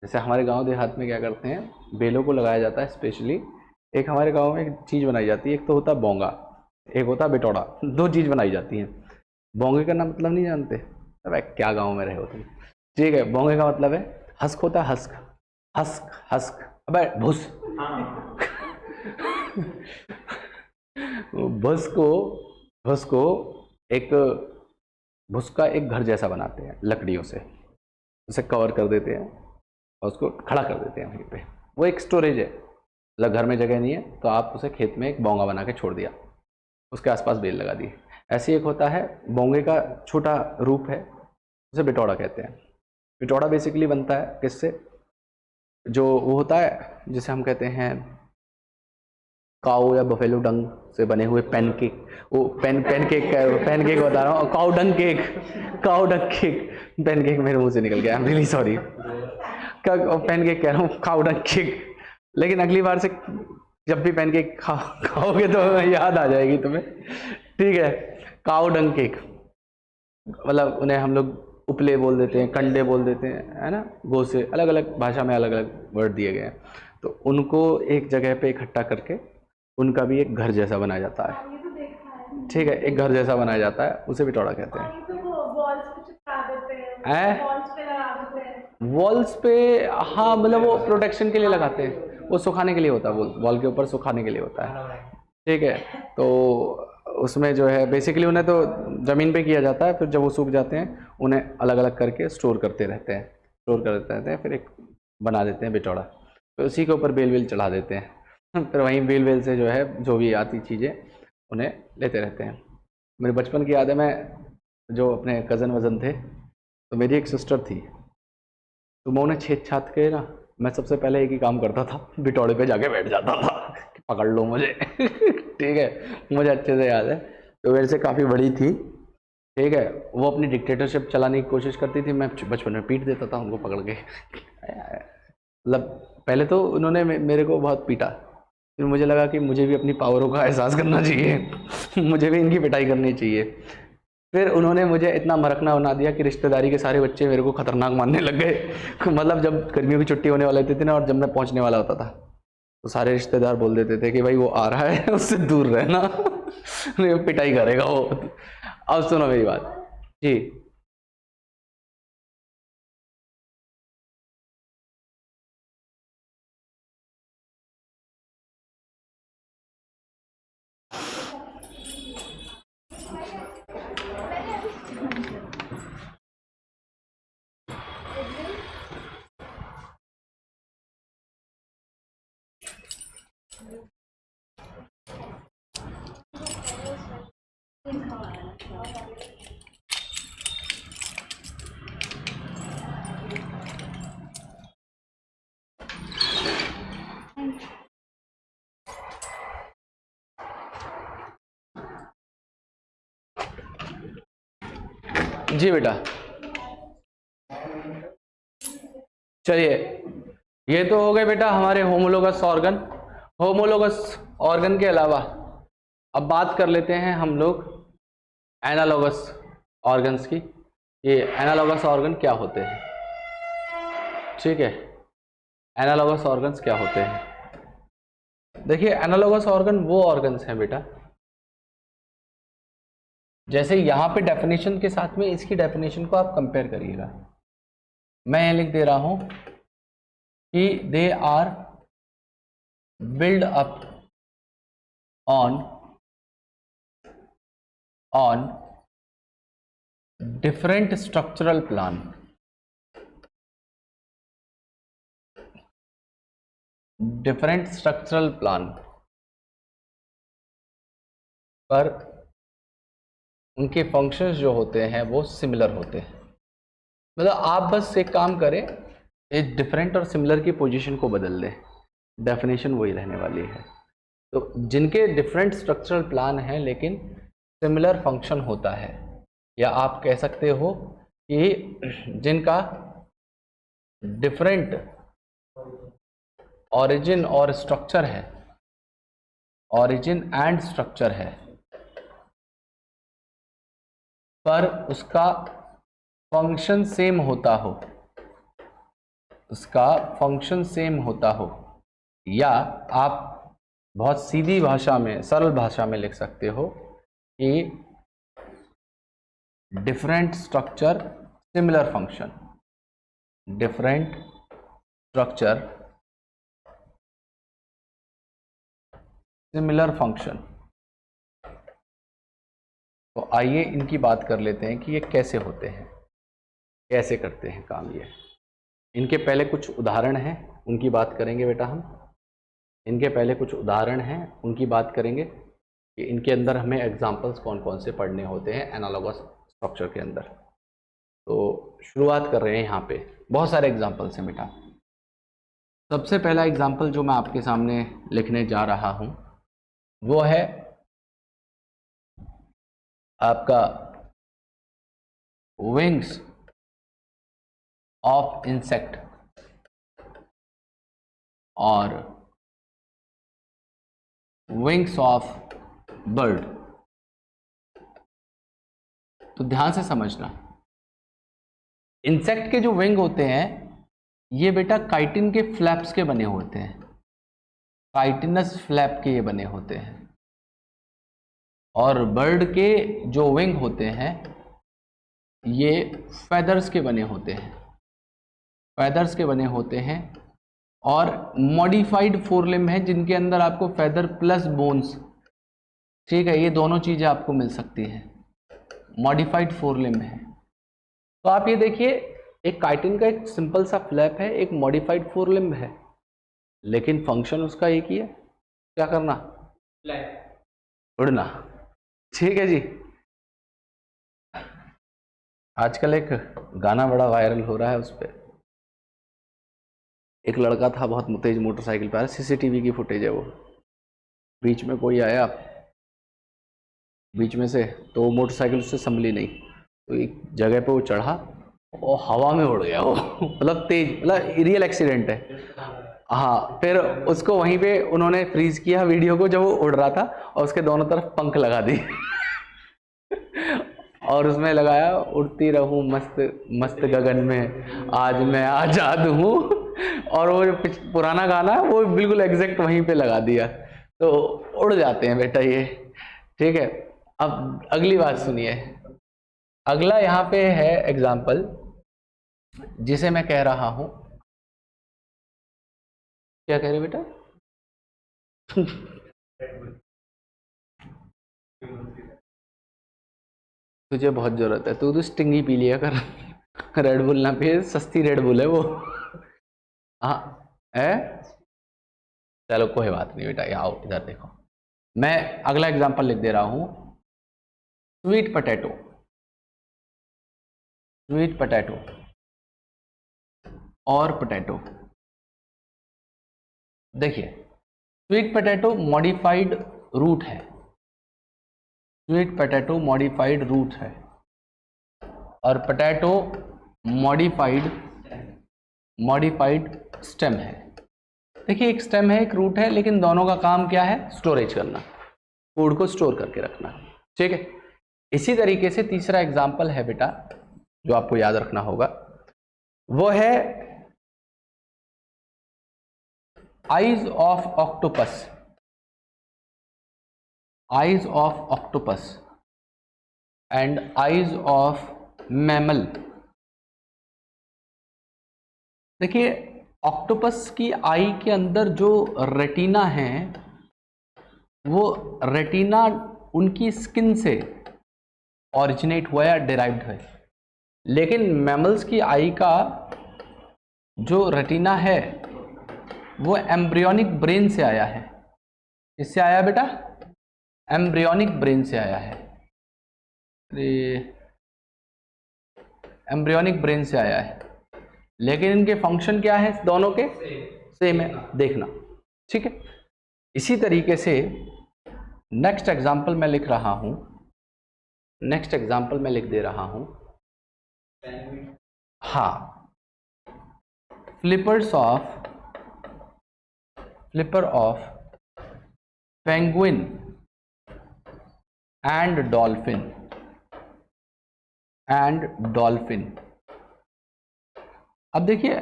Speaker 1: जैसे हमारे गांव देहात में क्या करते हैं, बेलों को लगाया जाता है स्पेशली। एक हमारे गांव में एक चीज़ बनाई जाती है, एक तो होता है बोंगा, एक होता है बिटौड़ा, दो चीज़ बनाई जाती हैं। बोंगे का नाम मतलब नहीं जानते? अबे क्या गांव में रहे हो तुम। ठीक है, बोंगे का मतलब है हस्क होता है, हस्क हस्क हस्क, अबे भुस भुस को भुस को एक भुस का एक घर जैसा बनाते हैं लकड़ियों से, उसे कवर कर देते हैं और उसको खड़ा कर देते हैं वहीं पे। वो एक स्टोरेज है, मतलब घर में जगह नहीं है तो आप उसे खेत में एक बोंगा बना के छोड़ दिया, उसके आसपास बेल लगा दी। ऐसे एक होता है बोंगे का छोटा रूप है, उसे बिटौड़ा कहते हैं। बिटौड़ा बेसिकली बनता है किससे, जो वो होता है जिसे हम कहते हैं काऊ या बफेलो डंग से बने हुए पैनकेक, वो पैनकेक बता रहा हूँ, काऊ डंग केक, काऊ डंग केक, पैनकेक मेरे मुंह से निकल गया, I am really sorry, pancake कह रहा हूँ, काऊ डंग केक। लेकिन अगली बार से जब भी पैनकेक खाओगे तो याद आ जाएगी तुम्हें। ठीक है, काऊ डंग केक, मतलब उन्हें हम लोग उपले बोल देते हैं, कंडे बोल देते हैं, है ना, गो से, अलग अलग भाषा में अलग अलग वर्ड दिए गए हैं। तो उनको एक जगह पे इकट्ठा करके उनका भी एक घर जैसा बनाया जाता है। ठीक है, एक घर जैसा बनाया जाता है, उसे बिटौड़ा कहते हैं। वॉल्स पे, हाँ मतलब वो प्रोटेक्शन के लिए लगाते हैं, वो सुखाने के लिए होता है, वॉल के ऊपर सुखाने के लिए होता है। ठीक है, तो उसमें जो है बेसिकली उन्हें तो ज़मीन पे किया जाता है, फिर जब वो सूख जाते हैं उन्हें अलग अलग करके स्टोर करते रहते हैं, फिर एक बना देते हैं बिटौड़ा, फिर उसी के ऊपर बेल चढ़ा देते हैं। फिर वहीं बेल से जो है जो भी आती चीज़ें उन्हें लेते रहते हैं। मेरे बचपन की याद है, मैं जो अपने कज़न वज़न थे, तो मेरी एक सिस्टर थी, तो मैं उन्हें छेद छात के ना, मैं सबसे पहले एक ही काम करता था, बिटौड़े पे जाके बैठ जाता था कि पकड़ लो मुझे। ठीक है, मुझे अच्छे से याद है, तो मेरे से काफ़ी बड़ी थी। ठीक है, वो अपनी डिक्टेटरशिप चलाने की कोशिश करती थी, मैं बचपन में पीट देता था उनको पकड़ के। मतलब पहले तो उन्होंने मेरे को बहुत पीटा, फिर मुझे लगा कि मुझे भी अपनी पावरों का एहसास करना चाहिए, मुझे भी इनकी पिटाई करनी चाहिए। फिर उन्होंने मुझे इतना मरकना बना दिया कि रिश्तेदारी के सारे बच्चे मेरे को खतरनाक मानने लग गए। मतलब जब गर्मियों की छुट्टी होने वाली थी ना, और जब मैं पहुंचने वाला होता था, तो सारे रिश्तेदार बोल देते थे कि भाई वो आ रहा है, उससे दूर रहना, पिटाई करेगा वो। अब सुनो मेरी बात जी। जी बेटा, चलिए ये तो हो गए बेटा हमारे होमोलोगस ऑर्गन। होमोलोगस ऑर्गन के अलावा अब बात कर लेते हैं हम लोग एनालॉगस ऑर्गन्स की। ये एनालॉगस ऑर्गन क्या होते हैं? ठीक है, एनालॉगस ऑर्गन्स क्या होते हैं? देखिए, एनालॉगस ऑर्गन वो ऑर्गन्स हैं बेटा, जैसे यहाँ पे डेफिनेशन के साथ में इसकी डेफिनेशन को आप कंपेयर करिएगा। मैं ये लिख दे रहा हूं कि they are build up on different structural plan, पर उनके फंक्शंस जो होते हैं वो सिमिलर होते हैं। मतलब आप बस एक काम करें, एक डिफरेंट और सिमिलर की पोजीशन को बदल दें, डेफिनेशन वही रहने वाली है। तो जिनके डिफरेंट स्ट्रक्चरल प्लान हैं लेकिन सिमिलर फंक्शन होता है, या आप कह सकते हो कि जिनका डिफरेंट ऑरिजिन और स्ट्रक्चर है, ऑरिजिन एंड स्ट्रक्चर है, पर उसका फंक्शन सेम होता हो, उसका फंक्शन सेम होता हो, या आप बहुत सीधी भाषा में, सरल भाषा में लिख सकते हो कि different structure similar function, different structure similar function. तो आइए इनकी बात कर लेते हैं कि ये कैसे होते हैं, कैसे करते हैं काम ये। इनके पहले कुछ उदाहरण हैं, उनकी बात करेंगे बेटा हम। इनके पहले कुछ उदाहरण हैं, उनकी बात करेंगे कि इनके अंदर हमें एग्जाम्पल्स कौन कौन से पढ़ने होते हैं एनालॉगस स्ट्रक्चर के अंदर। तो शुरुआत कर रहे हैं यहाँ पे, बहुत सारे एग्जाम्पल्स हैं बेटा। सबसे पहला एग्जाम्पल जो मैं आपके सामने लिखने जा रहा हूँ वो है आपका विंग्स ऑफ इंसेक्ट और विंग्स ऑफ बर्ड। तो ध्यान से समझना, इंसेक्ट के जो विंग होते हैं ये बेटा काइटिन के फ्लैप्स के बने होते हैं, काइटिनस फ्लैप के ये बने होते हैं। और बर्ड के जो विंग होते हैं ये फेदर्स के बने होते हैं, फेदर्स के बने होते हैं। और मॉडिफाइड फोरलिम्ब है जिनके अंदर आपको फेदर प्लस बोन्स, ठीक है, ये दोनों चीज़ें आपको मिल सकती हैं, मॉडिफाइड फोरलिम्ब है। तो आप ये देखिए, एक काइटिन का एक सिंपल सा फ्लैप है, एक मॉडिफाइड फोरलिम्ब है, लेकिन फंक्शन उसका एक ही है, क्या करना, उड़ना। ठीक है जी। आजकल एक गाना बड़ा वायरल हो रहा है, उस पर एक लड़का था बहुत तेज मोटरसाइकिल पर, सीसीटीवी की फुटेज है वो, बीच में कोई आया बीच में से, तो मोटरसाइकिल उससे संभली नहीं, तो एक जगह पे वो चढ़ा और हवा में उड़ गया वो मतलब तेज, मतलब रियल एक्सीडेंट है। हाँ, फिर उसको वहीं पे उन्होंने फ्रीज किया वीडियो को जब वो उड़ रहा था, और उसके दोनों तरफ पंख लगा दिए और उसमें लगाया उड़ती रहूं मस्त मस्त गगन में, आज मैं आजाद हूँ। और वो जो पुराना गाना है वो बिल्कुल एग्जैक्ट वहीं पे लगा दिया, तो उड़ जाते हैं बेटा ये। ठीक है, अब अगली बात सुनिए। अगला यहाँ पे है एग्जाम्पल जिसे मैं कह रहा हूं, क्या कह रहे बेटा तुझे बहुत जरूरत है, तू तो स्टिंगी पी लिया कर रेड बुल ना पिए, सस्ती रेड बुल है वो। हाँ है, चलो कोई बात नहीं बेटा, आओ इधर देखो, मैं अगला एग्जांपल लिख दे रहा हूं। स्वीट पोटैटो, स्वीट पोटैटो और पोटैटो। देखिए, स्वीट पोटैटो मॉडिफाइड रूट है, स्वीट पोटैटो मॉडिफाइड रूट है, और पोटैटो मॉडिफाइड स्टेम है। देखिए, एक स्टेम है एक रूट है, लेकिन दोनों का काम क्या है, स्टोरेज करना, फूड को स्टोर करके रखना। ठीक है, इसी तरीके से तीसरा एग्जाम्पल है बेटा जो आपको याद रखना होगा, वो है eyes of octopus, eyes of octopus and eyes of mammal. देखिए, ऑक्टोपस की आई के अंदर जो रेटिना है वो रेटिना उनकी स्किन से ओरिजिनेट हुआ या डिराइव्ड है, लेकिन मैमल्स की आई का जो रेटिना है वो एम्ब्रियोनिक ब्रेन से आया है। किससे आया बेटा, एम्ब्रियोनिक ब्रेन से आया है, एम्ब्रियोनिक ब्रेन से आया है, लेकिन इनके फंक्शन क्या है दोनों के, सेम है, देखना। ठीक है, इसी तरीके से नेक्स्ट एग्जाम्पल मैं लिख रहा हूं, नेक्स्ट एग्जाम्पल मैं लिख दे रहा हूं। हाँ, flipper of penguin and dolphin. अब देखिए,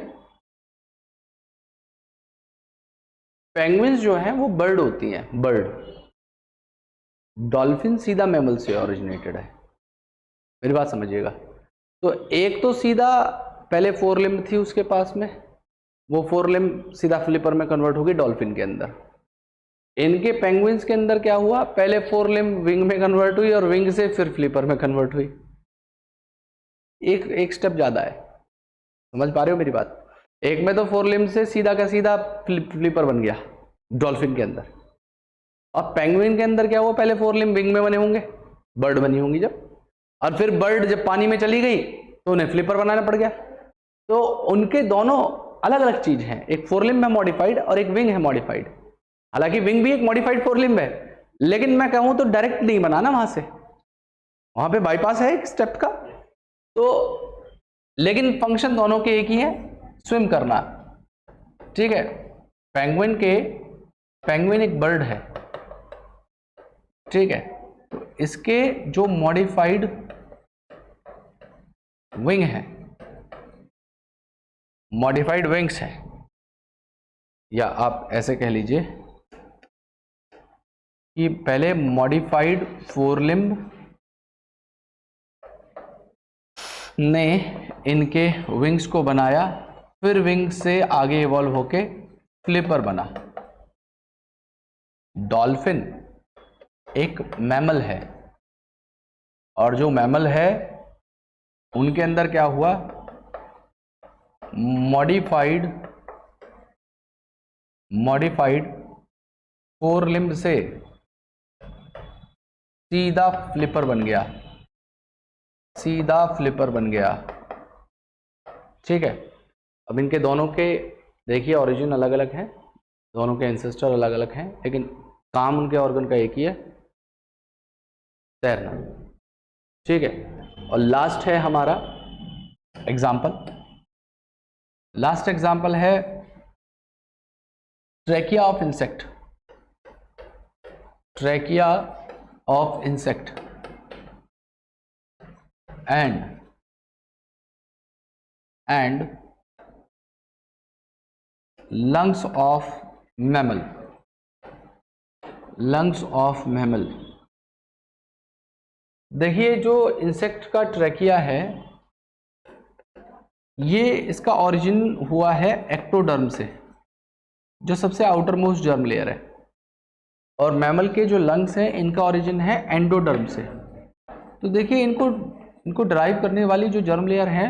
Speaker 1: पेंगुइन्स जो हैं वो बर्ड होती हैं, बर्ड। डॉल्फिन सीधा मैमल से ओरिजिनेटेड है, मेरी बात समझिएगा। तो एक तो सीधा पहले 4 लिम्ब थी उसके पास में, वो 4 लिम्ब सीधा फ्लिपर में कन्वर्ट हो गई डॉल्फिन के अंदर। इनके पेंगुइन्स के अंदर क्या हुआ, पहले 4 लिम्ब विंग में कन्वर्ट हुई और विंग से फिर फ्लिपर में कन्वर्ट हुई। एक स्टेप ज्यादा है, समझ पा रहे हो मेरी बात। एक में तो 4 लिम्ब से सीधा का सीधा फ्लिपर बन गया डॉल्फिन के अंदर, और पेंगुइन के अंदर क्या हुआ, पहले 4 लिम्ब विंग में बने होंगे, बर्ड बनी होंगी जब, और फिर बर्ड जब पानी में चली गई तो उन्हें फ्लिपर बनाना पड़ गया। तो उनके दोनों अलग अलग चीज हैं, एक 4 लिम्ब है मॉडिफाइड और एक विंग है मॉडिफाइड। हालांकि विंग भी एक मॉडिफाइड 4 लिम्ब है, लेकिन मैं कहूं तो डायरेक्ट नहीं बना ना, वहां पे बाईपास है एक स्टेप का। तो लेकिन फंक्शन दोनों के एक ही है, स्विम करना, ठीक है। पेंगुइन एक बर्ड है, ठीक है। तो इसके जो मॉडिफाइड विंग है, मॉडिफाइड विंग्स है, या आप ऐसे कह लीजिए कि पहले मॉडिफाइड 4 लिम्ब ने इनके विंग्स को बनाया, फिर विंग से आगे इवॉल्व होके फ्लिपर बना। डॉल्फिन एक मैमल है, और जो मैमल है उनके अंदर क्या हुआ, मॉडिफाइड 4 लिम्ब से सीधा फ्लिपर बन गया, ठीक है। अब इनके दोनों के देखिए ओरिजिन अलग अलग हैं, दोनों के एंसेस्टर अलग अलग हैं, लेकिन काम उनके ऑर्गन का एक ही है, तैरना, ठीक है। और लास्ट है हमारा एग्जाम्पल, लास्ट एग्जाम्पल है trachea of insect and lungs of mammal। देखिए, जो इंसेक्ट का ट्रैकिया है, ये इसका ओरिजिन हुआ है एक्टोडर्म से, जो सबसे आउटर मोस्ट जर्म लेयर है, और मैमल के जो लंग्स हैं इनका ओरिजिन है एंडोडर्म से। तो देखिए, इनको ड्राइव करने वाली जो जर्म लेयर हैं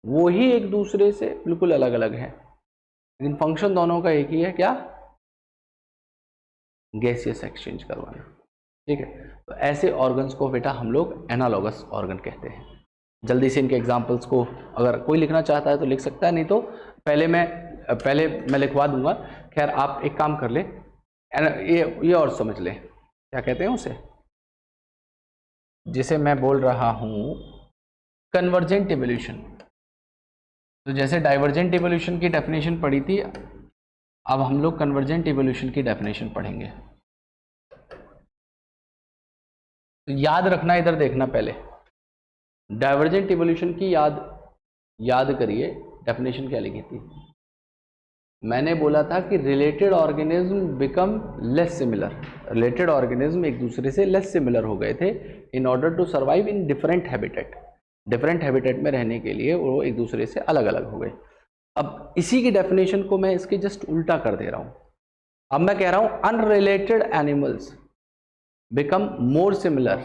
Speaker 1: वो ही एक दूसरे से बिल्कुल अलग अलग है, लेकिन फंक्शन दोनों का एक ही है, क्या, गैसियस एक्सचेंज करवाना, ठीक है। तो ऐसे ऑर्गन्स को बेटा हम लोग एनालॉगस ऑर्गन कहते हैं। जल्दी से इनके एग्जांपल्स को अगर कोई लिखना चाहता है तो लिख सकता है, नहीं तो पहले मैं लिखवा दूंगा। खैर, आप एक काम कर ले, ये और समझ ले, क्या कहते हैं उसे, जिसे मैं बोल रहा हूं कन्वर्जेंट इवोल्यूशन। तो जैसे डाइवर्जेंट इवोल्यूशन की डेफिनेशन पढ़ी थी, अब हम लोग कन्वर्जेंट इवोल्यूशन की डेफिनेशन पढ़ेंगे। तो याद रखना, इधर देखना, पहले डाइवर्जेंट इवोल्यूशन की याद करिए, डेफिनेशन क्या लिखी थी। मैंने बोला था कि related organism become less similar, related organism एक दूसरे से लेस सिमिलर हो गए थे in order to survive in different habitat. Different habitat में रहने के लिए वो एक दूसरे से अलग अलग हो गए। अब इसी की डेफिनेशन को मैं इसके जस्ट उल्टा कर दे रहा हूं। अब मैं कह रहा हूं unrelated animals become more similar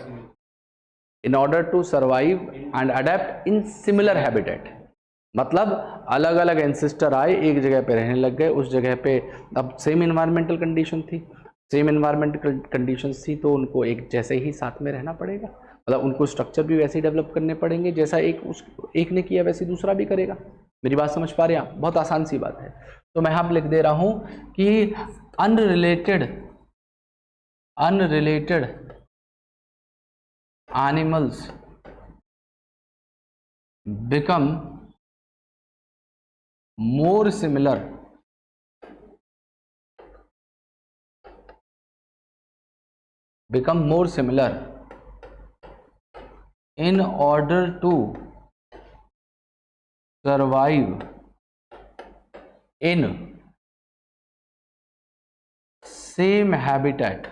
Speaker 1: in order to survive and adapt in similar habitat. मतलब अलग अलग एंसेस्टर आए, एक जगह पे रहने लग गए, उस जगह पे अब सेम इन्वायरमेंटल कंडीशन थी, सेम इन्वायरमेंटल कंडीशंस थी, तो उनको एक जैसे ही साथ में रहना पड़ेगा। मतलब उनको स्ट्रक्चर भी वैसे ही डेवलप करने पड़ेंगे, जैसा एक ने किया वैसे दूसरा भी करेगा। मेरी बात समझ पा रहे हैं आप? बहुत आसान सी बात है। तो मैं यहाँ लिख दे रहा हूँ कि unrelated animals become more similar in order to survive in same habitat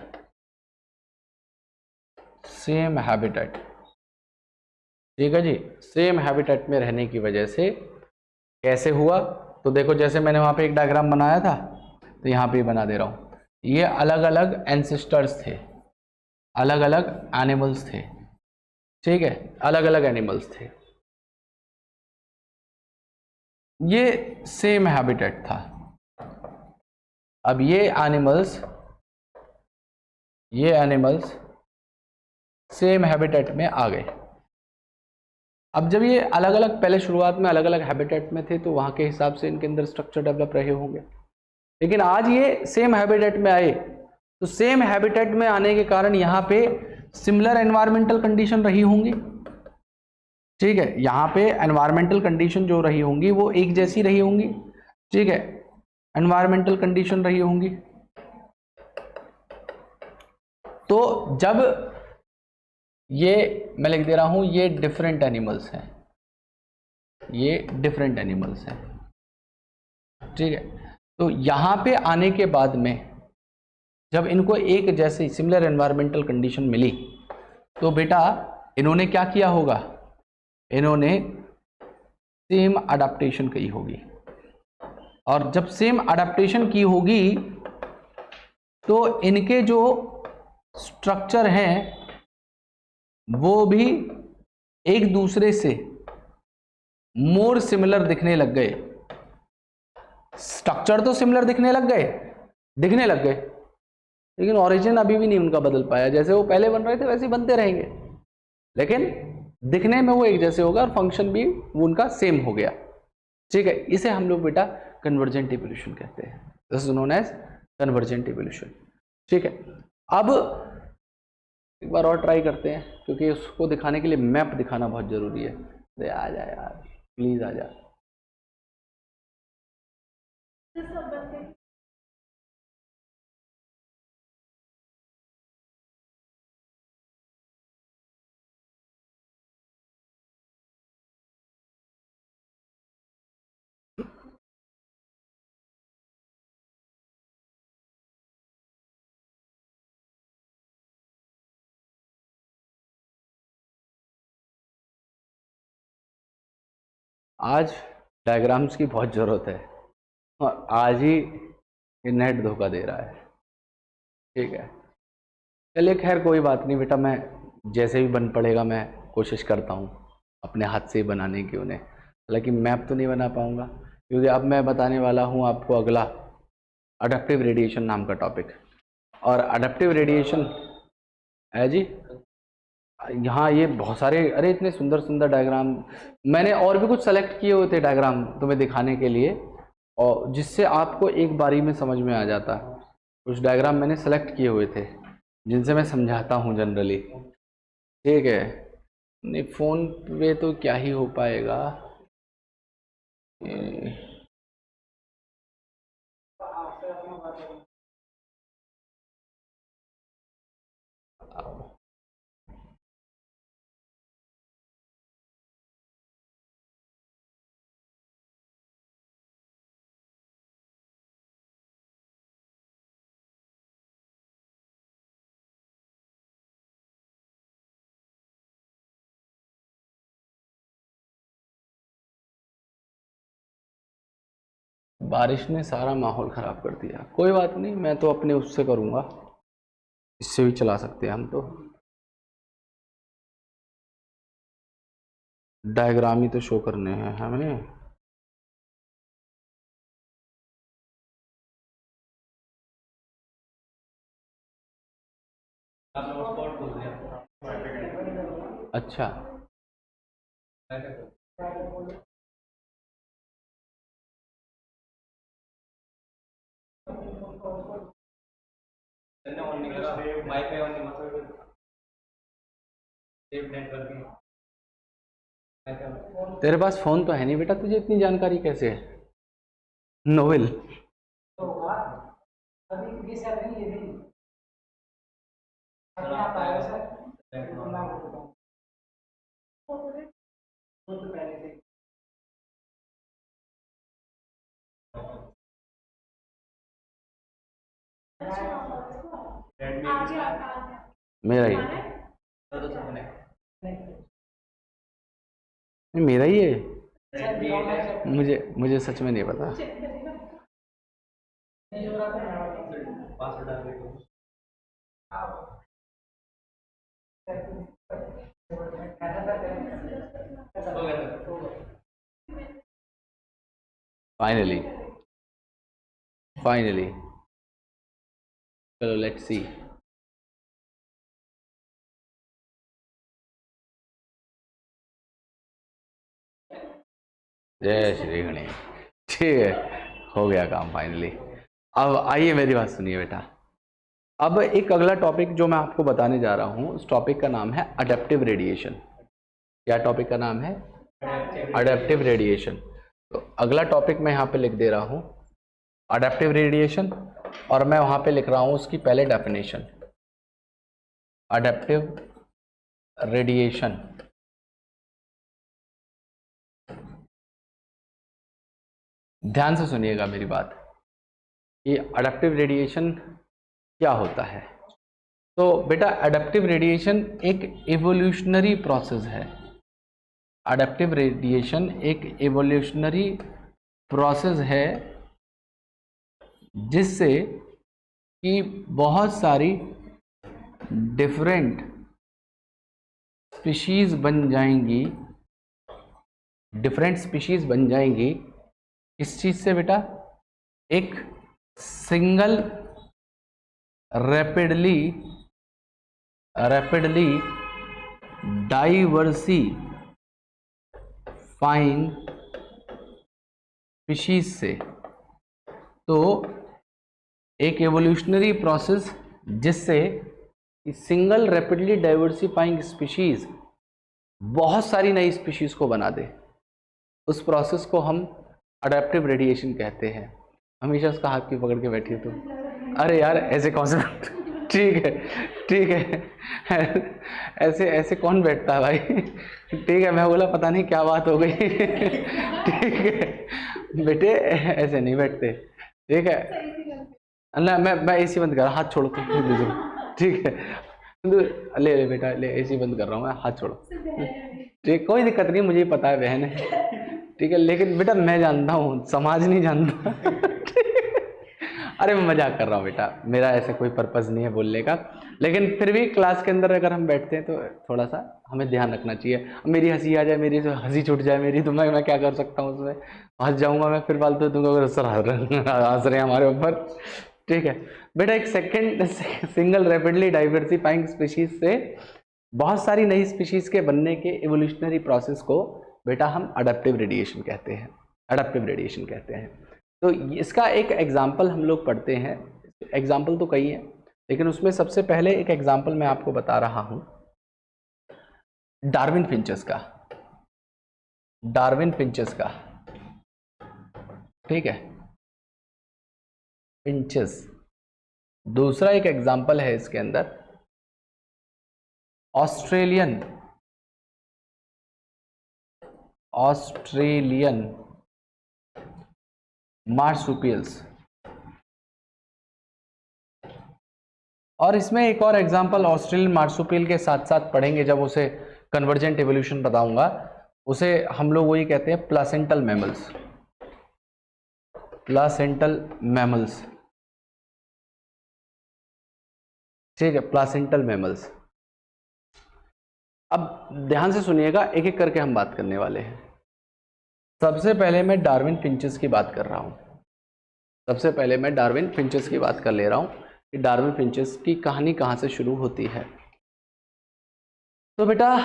Speaker 1: ठीक है जी। सेम हैबिटेट में रहने की वजह से कैसे हुआ, तो देखो जैसे मैंने वहां पे एक डायग्राम बनाया था, तो यहाँ पे बना दे रहा हूँ। ये अलग अलग एंसेस्टर्स थे, अलग अलग एनिमल्स थे, ठीक है, अलग अलग एनिमल्स थे। ये सेम हैबिटेट था। अब ये एनिमल्स सेम हैबिटेट में आ गए। अब जब ये अलग अलग, पहले शुरुआत में अलग अलग हैबिटेट में थे, तो वहां के हिसाब से इनके अंदर स्ट्रक्चर डेवलप रहे होंगे, लेकिन आज ये सेम हैबिटेट में आए, तो सेम हैबिटेट में आने के कारण यहाँ पे सिमिलर एनवायरमेंटल कंडीशन रही होंगी, ठीक है। यहाँ पे एनवायरमेंटल कंडीशन जो रही होंगी वो एक जैसी रही होंगी, ठीक है, एनवायरमेंटल कंडीशन रही होंगी। तो जब ये मैं लिख दे रहा हूं, ये डिफरेंट एनिमल्स हैं, ठीक है। तो यहां पे आने के बाद में जब इनको एक जैसी सिमिलर एनवायरमेंटल कंडीशन मिली, तो बेटा इन्होंने क्या किया होगा, इन्होंने सेम अडेप्टेशन की होगी, और जब सेम अडेप्टेशन की होगी तो इनके जो स्ट्रक्चर हैं वो भी एक दूसरे से मोर सिमिलर दिखने लग गए। स्ट्रक्चर तो सिमिलर दिखने लग गए, लेकिन ओरिजिन अभी भी नहीं उनका बदल पाया। जैसे वो पहले बन रहे थे वैसे ही बनते रहेंगे, लेकिन दिखने में वो एक जैसे होगा और फंक्शन भी वो उनका सेम हो गया, ठीक है। इसे हम लोग बेटा कन्वर्जेंट इवोल्यूशन कहते हैं, this is known as convergent evolution, ठीक है। अब एक बार और ट्राई करते हैं, क्योंकि उसको दिखाने के लिए मैप दिखाना बहुत जरूरी है। दे आ जा यार, प्लीज आ जा। आज डायग्राम्स की बहुत ज़रूरत है और आज ही ये नेट धोखा दे रहा है, ठीक है। चलिए खैर कोई बात नहीं बेटा, मैं जैसे भी बन पड़ेगा मैं कोशिश करता हूँ अपने हाथ से ही बनाने की उन्हें। हालांकि मैप तो नहीं बना पाऊँगा, क्योंकि अब मैं बताने वाला हूँ आपको अगला अडप्टिव रेडिएशन नाम का टॉपिक। और अडप्टिव रेडिएशन है जी, यहाँ ये बहुत सारे, अरे इतने सुंदर सुंदर डायग्राम, मैंने और भी कुछ सेलेक्ट किए हुए थे डायग्राम तुम्हें दिखाने के लिए, और जिससे आपको एक बारी में समझ में आ जाता। कुछ डायग्राम मैंने सेलेक्ट किए हुए थे जिनसे मैं समझाता हूँ जनरली, ठीक है। नहीं फ़ोन पे तो क्या ही हो पाएगा, बारिश ने सारा माहौल ख़राब कर दिया। कोई बात नहीं, मैं तो अपने उससे करूँगा, इससे भी चला सकते हैं हम तो। डायग्राम ही तो शो करने हैं हमें। अच्छा तेरे पास फोन तो है नहीं बेटा, तुझे इतनी जानकारी कैसे है? नोवेल मेरा ही नहीं, मेरा ही है। मुझे मुझे सच में नहीं पता। फाइनली फाइनली चलो लेट्स सी। जय श्री गणेश। ठीक है, हो गया काम फाइनली। अब आइए मेरी बात सुनिए बेटा। अब एक अगला टॉपिक जो मैं आपको बताने जा रहा हूँ, उस टॉपिक का नाम है अडेप्टिव रेडिएशन। क्या टॉपिक का नाम है? Adaptive radiation. तो अगला टॉपिक मैं यहाँ पे लिख दे रहा हूँ अडेप्टिव रेडिएशन, और मैं वहाँ पे लिख रहा हूँ उसकी पहले डेफिनेशन, अडेप्टिव रेडिएशन। ध्यान से सुनिएगा मेरी बात, ये अडेप्टिव रेडिएशन क्या होता है। तो बेटा अडेप्टिव रेडिएशन एक एवोल्यूशनरी प्रोसेस है। अडेप्टिव रेडिएशन एक एवोल्यूशनरी प्रोसेस है जिससे कि बहुत सारी डिफरेंट स्पीशीज बन जाएंगी, डिफरेंट स्पीशीज बन जाएंगी। किस चीज से बेटा? एक सिंगल रैपिडली डाइवर्सिफाइंग स्पीशीज से। तो एक एवोल्यूशनरी प्रोसेस जिससे सिंगल रैपिडली डाइवर्सिफाइंग स्पीशीज बहुत सारी नई स्पीशीज को बना दे, उस प्रोसेस को हम अडेप्टिव रेडिएशन कहते हैं। हमेशा उसका हाथ क्यों पकड़ के बैठी हो तुम? अरे यार ऐसे कौन सा ठीक है ठीक है, ऐसे ऐसे कौन बैठता है भाई? ठीक है, मैं बोला पता नहीं क्या बात हो गई। ठीक है बेटे, ऐसे नहीं बैठते। ठीक है, अल्लाह मैं एसी बंद कर रहा हूँ, हाथ छोड़ो तुम। ठीक है, ले ले बेटा ले, एसी बंद कर रहा हूँ मैं, हाथ छोड़ो। ठीक, कोई दिक्कत नहीं, मुझे पता है बहन है। ठीक है, लेकिन बेटा मैं जानता हूँ, समाज नहीं जानता। अरे मैं मजाक कर रहा हूँ बेटा, मेरा ऐसा कोई पर्पज़ नहीं है बोलने का, लेकिन फिर भी क्लास के अंदर अगर हम बैठते हैं तो थोड़ा सा हमें ध्यान रखना चाहिए। मेरी हंसी आ जाए, मेरी तो हंसी छूट जाए मेरी, तो मैं क्या कर सकता हूँ उसमें? हंस जाऊँगा मैं, फिर फालतू दूंगा अगर सर हंस रहे हैं हमारे ऊपर। ठीक है बेटा, एक second single rapidly diversifying species से बहुत सारी नई स्पीशीज के बनने के एवोल्यूशनरी प्रोसेस को बेटा हम अडेप्टिव रेडिएशन कहते हैं। अडेप्टिव रेडिएशन कहते हैं। तो इसका एक एग्जाम्पल हम लोग पढ़ते हैं। एग्जाम्पल तो कई हैं, लेकिन उसमें सबसे पहले एक एग्जाम्पल मैं आपको बता रहा हूं डार्विन फिंचेस का। डार्विन फिंचेस का, ठीक है, फिंचेस। दूसरा एक एग्जाम्पल है इसके अंदर ऑस्ट्रेलियन मार्सुपियल्स। और इसमें एक और एग्जांपल ऑस्ट्रेलियन मार्सुपियल के साथ साथ पढ़ेंगे, जब उसे कन्वर्जेंट एवोल्यूशन बताऊंगा, उसे हम लोग वही कहते हैं प्लासेंटल मैमल्स। प्लासेंटल मैमल्स, ठीक है, प्लासेंटल मैमल्स। अब ध्यान से सुनिएगा, एक एक करके हम बात करने वाले हैं। सबसे पहले मैं डार्विन फिंचेस की बात कर रहा हूं। सबसे पहले मैं डार्विन फिंचेस की बात कर ले रहा हूं कि डार्विन फिंचेस की कहानी कहां से शुरू होती है। तो बेटा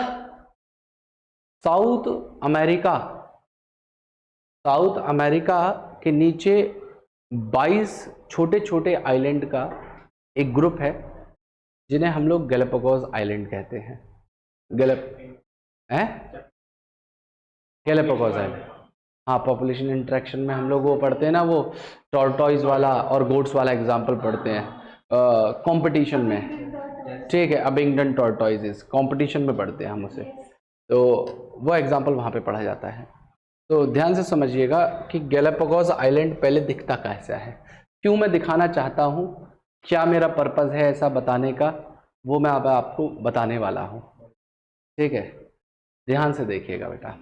Speaker 1: साउथ अमेरिका के नीचे 22 छोटे छोटे आइलैंड का एक ग्रुप है जिन्हें हम लोग गैलापागोस आइलैंड कहते हैं। गैलापागोस आइलैंड, हाँ, पॉपुलेशन इंटरेक्शन में हम लोग वो पढ़ते हैं ना, वो टॉर्टॉइज वाला और गोट्स वाला एग्जाम्पल पढ़ते हैं कंपटीशन में, ठीक है, अबिंगडन टॉर्टॉइजेस कंपटीशन में पढ़ते हैं हम उसे, तो वो एग्जाम्पल वहाँ पे पढ़ा जाता है। तो ध्यान से समझिएगा कि गैलापागोस आइलैंड पहले दिखता कैसा है, क्यों मैं दिखाना चाहता हूँ, क्या मेरा पर्पज़ है ऐसा बताने का, वो मैं अब आपको बताने वाला हूँ, ठीक है। ध्यान से देखिएगा बेटा,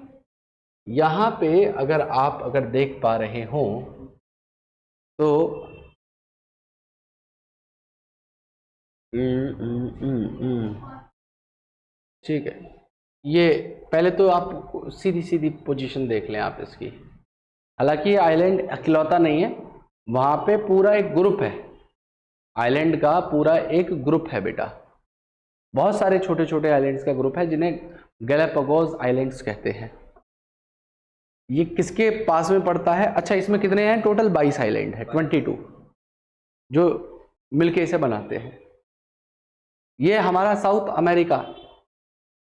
Speaker 1: यहाँ पे अगर देख पा रहे हो तो ठीक है, ये पहले तो आप सीधी सीधी पोजीशन देख लें आप इसकी। हालांकि ये आइलैंड अकेलौता नहीं है, वहाँ पे पूरा एक ग्रुप है, आइलैंड का पूरा एक ग्रुप है बेटा, बहुत सारे छोटे छोटे आइलैंड्स का ग्रुप है जिन्हें गैलापागोस आइलैंड्स कहते हैं। ये किसके पास में पड़ता है? अच्छा, इसमें कितने हैं टोटल? 22 आइलैंड है, 22 जो मिलके इसे बनाते हैं। ये हमारा साउथ अमेरिका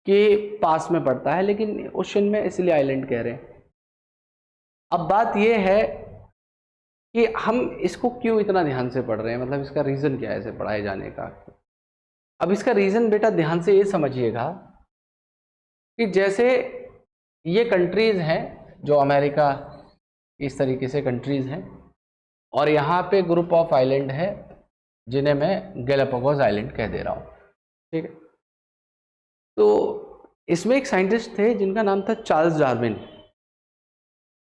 Speaker 1: के पास में पड़ता है, लेकिन ओशन में, इसलिए आइलैंड कह रहे हैं। अब बात यह है कि हम इसको क्यों इतना ध्यान से पढ़ रहे हैं, मतलब इसका रीज़न क्या है इसे पढ़ाए जाने का। अब इसका रीज़न बेटा ध्यान से ये समझिएगा कि जैसे ये कंट्रीज़ हैं जो अमेरिका, इस तरीके से कंट्रीज़ हैं, और यहाँ पे ग्रुप ऑफ आइलैंड है जिन्हें मैं गैलापागोस आइलैंड कह दे रहा हूँ, ठीक है। तो इसमें एक साइंटिस्ट थे जिनका नाम था चार्ल्स डार्विन,